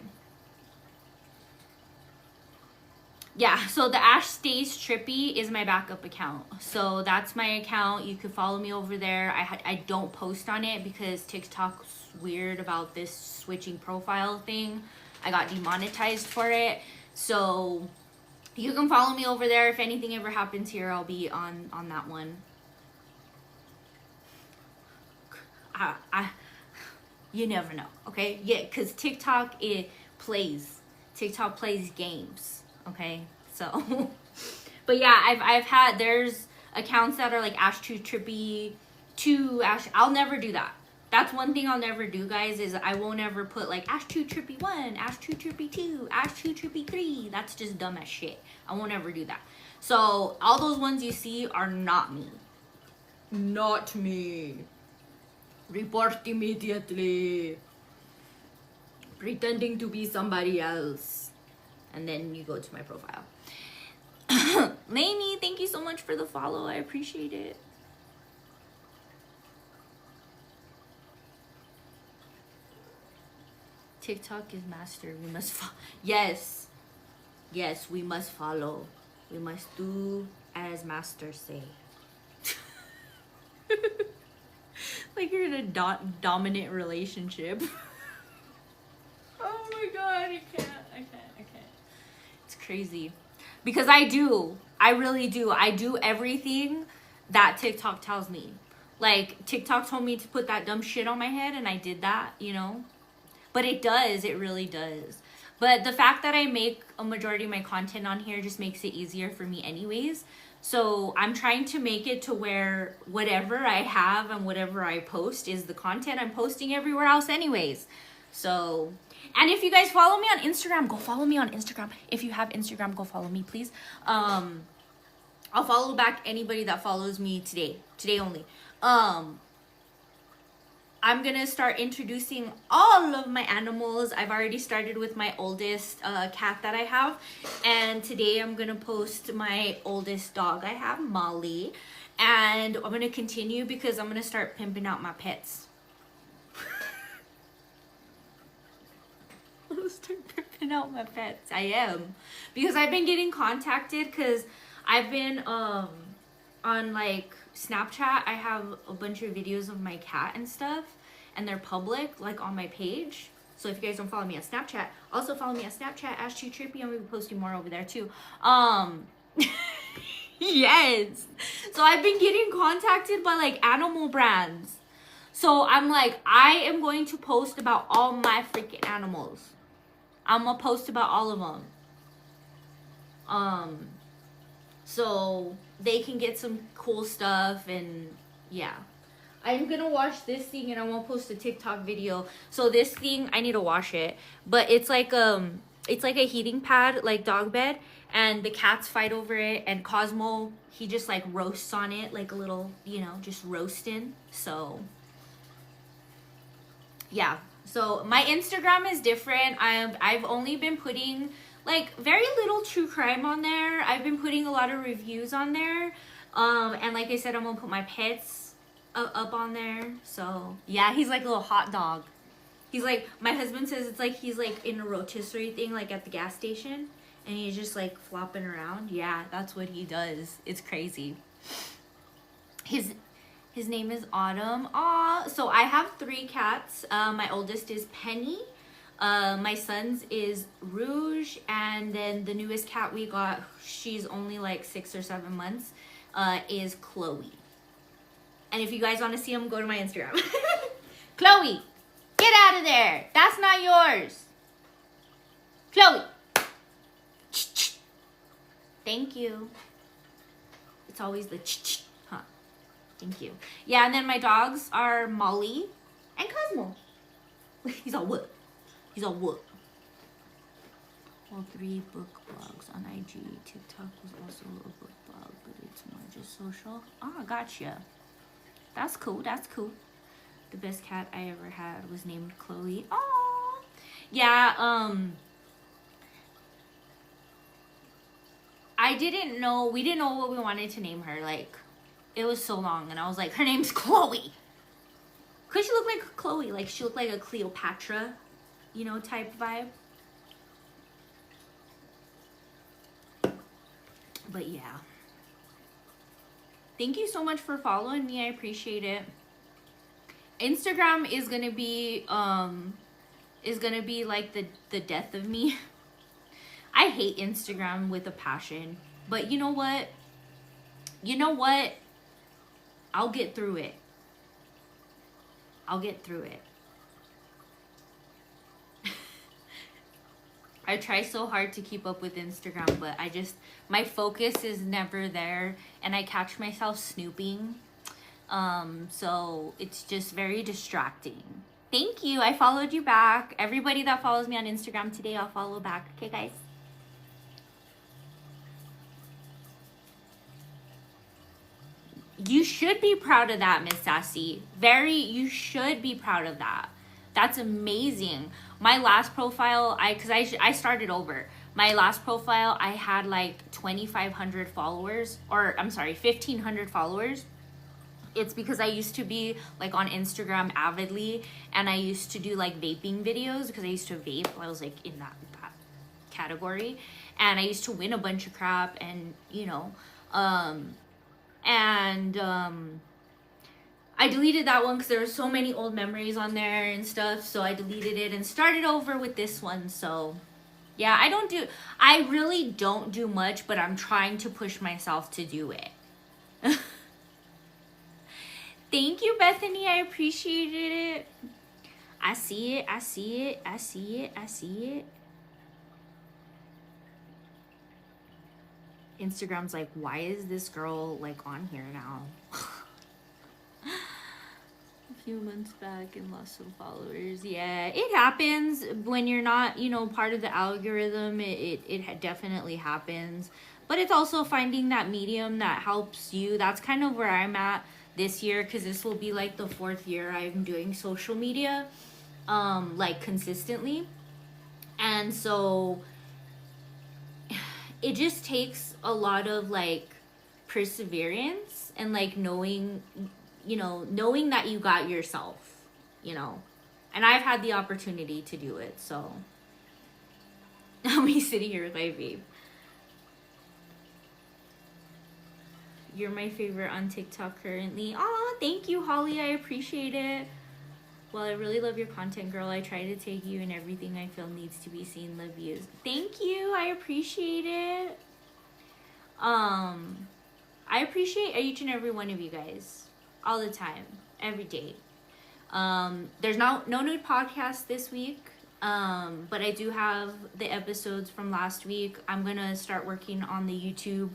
Yeah, so the Ashtootrippy is my backup account. So that's my account. You can follow me over there. I don't post on it because TikTok's weird about this switching profile thing. I got demonetized for it. So you can follow me over there. If anything ever happens here, I'll be on that one. You never know, okay? Yeah, because TikTok, TikTok plays games. Okay, so but yeah, I've had, there's accounts that are like Ashtootrippy 2 I'll never do that. That's one thing I'll never do, guys, is I won't ever put like Ashtootrippy 1, Ashtootrippy 2, Ashtootrippy 3. That's just dumb as shit. I won't ever do that. So all those ones you see are not me. Not me. Report immediately. Pretending to be somebody else. And then you go to my profile. Lainey, thank you so much for the follow. I appreciate it. TikTok is master. We must follow. Yes. Yes, we must follow. We must do as master say. Like you're in a dominant relationship. Oh my god, I can't. It's crazy. Because I really do. I do everything that TikTok tells me. Like, TikTok told me to put that dumb shit on my head, and I did that, you know? But it does. It really does. But the fact that I make a majority of my content on here just makes it easier for me anyways. So I'm trying to make it to where whatever I have and whatever I post is the content I'm posting everywhere else anyways. So, and if you guys follow me on Instagram, go follow me on Instagram. If you have Instagram, go follow me, please. I'll follow back anybody that follows me today only. I'm gonna start introducing all of my animals. I've already started with my oldest cat that I have, and today I'm gonna post my oldest dog I have, Molly, and I'm gonna continue because I'm gonna start pimping out my pets. I'm gonna start pimping out my pets. I am, because I've been getting contacted because I've been on like Snapchat. I have a bunch of videos of my cat and stuff, and they're public, like on my page. So if you guys don't follow me on Snapchat, also follow me on Snapchat, Ashtootrippy. I'm gonna be posting more over there too. Yes. So I've been getting contacted by like animal brands. So I'm like, I am going to post about all my freaking animals. I'm gonna post about all of them. So they can get some cool stuff, and yeah. I'm gonna wash this thing and I won't post a TikTok video. So this thing, I need to wash it. But it's like it's like a heating pad, like dog bed, and the cats fight over it, and Cosmo, he just like roasts on it like a little, you know, just roasting. So yeah, so my Instagram is different. I've only been putting like very little true crime on there. I've been putting a lot of reviews on there, and like I said, I'm gonna put my pets up on there. So yeah, he's like a little hot dog. He's like, my husband says it's like he's like in a rotisserie thing, like at the gas station, and he's just like flopping around. Yeah, that's what he does. It's crazy. His name is Autumn. Aw, so I have 3 cats. My oldest is Penny. My son's is Rouge, and then the newest cat we got, she's only like 6 or 7 months, is Chloe. And if you guys want to see them, go to my Instagram. Chloe! Get out of there. That's not yours. Chloe. Thank you. It's always the huh. Thank you. Yeah, and then my dogs are Molly and Cosmo. He's all what? He's all what? All 3 book blogs on IG. TikTok was also a book blog, but it's more just social. Oh, gotcha. That's cool. That's cool. The best cat I ever had was named Chloe. Aww. Yeah, we didn't know what we wanted to name her. Like, it was so long, and I was like, her name's Chloe. Cause she looked like Chloe, like she looked like a Cleopatra, you know, type vibe. But yeah. Thank you so much for following me. I appreciate it. Instagram is gonna be like the death of me. I hate Instagram with a passion, but you know what? I'll get through it. I'll get through it. I try so hard to keep up with Instagram, but my focus is never there, and I catch myself snooping. So it's just very distracting. Thank you. I followed you back. Everybody that follows me on Instagram today, I'll follow back. Okay, guys? You should be proud of that, Miss Sassy. You should be proud of that. That's amazing. My last profile, I started over. My last profile, I had like 2,500 followers, or I'm sorry, 1,500 followers. It's because I used to be like on Instagram avidly, and I used to do like vaping videos because I used to vape. I was like in that category, and I used to win a bunch of crap, and you know, I deleted that one because there were so many old memories on there and stuff. So I deleted it and started over with this one. So yeah, I really don't do much, but I'm trying to push myself to do it. Thank you, Bethany. I appreciated it. I see it. I see it. I see it. I see it. Instagram's like, why is this girl like on here now? A few months back and lost some followers. Yeah, it happens when you're not, you know, part of the algorithm. It definitely happens. But it's also finding that medium that helps you. That's kind of where I'm at this year, because this will be like the 4th year I'm doing social media like consistently. And so it just takes a lot of like perseverance and like knowing that you got yourself, you know. And I've had the opportunity to do it. So I'm sitting here with my vape. You're my favorite on TikTok currently. Aw, thank you, Holly. I appreciate it. Well, I really love your content, girl. I try to take you in everything I feel needs to be seen. Love you. Thank you. I appreciate it. I appreciate each and every one of you guys. All the time. Every day. There's no new podcast this week. But I do have the episodes from last week. I'm going to start working on the YouTube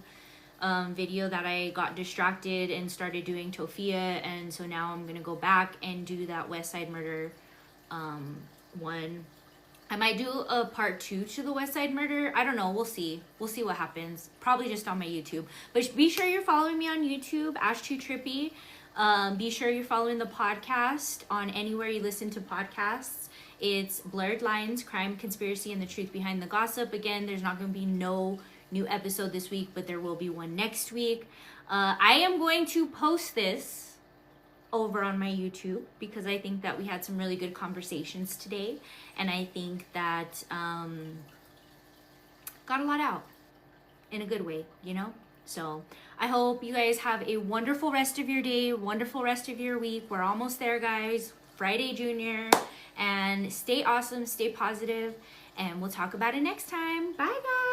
video that I got distracted and started doing Tophia, and so now I'm gonna go back and do that West Side Murder one. I might do a part 2 to the West Side Murder. I don't know. We'll see. We'll see what happens. Probably just on my YouTube. But be sure you're following me on YouTube, Ashtootrippy. Be sure you're following the podcast on anywhere you listen to podcasts. It's Blurred Lines, Crime, Conspiracy, and the Truth Behind the Gossip. Again, there's not going to be no new episode this week, but there will be one next week. I am going to post this over on my YouTube because I think that we had some really good conversations today, and I think that got a lot out in a good way, you know? So I hope you guys have a wonderful rest of your day, wonderful rest of your week. We're almost there, guys. Friday Junior. And stay awesome, stay positive, and we'll talk about it next time. Bye, guys.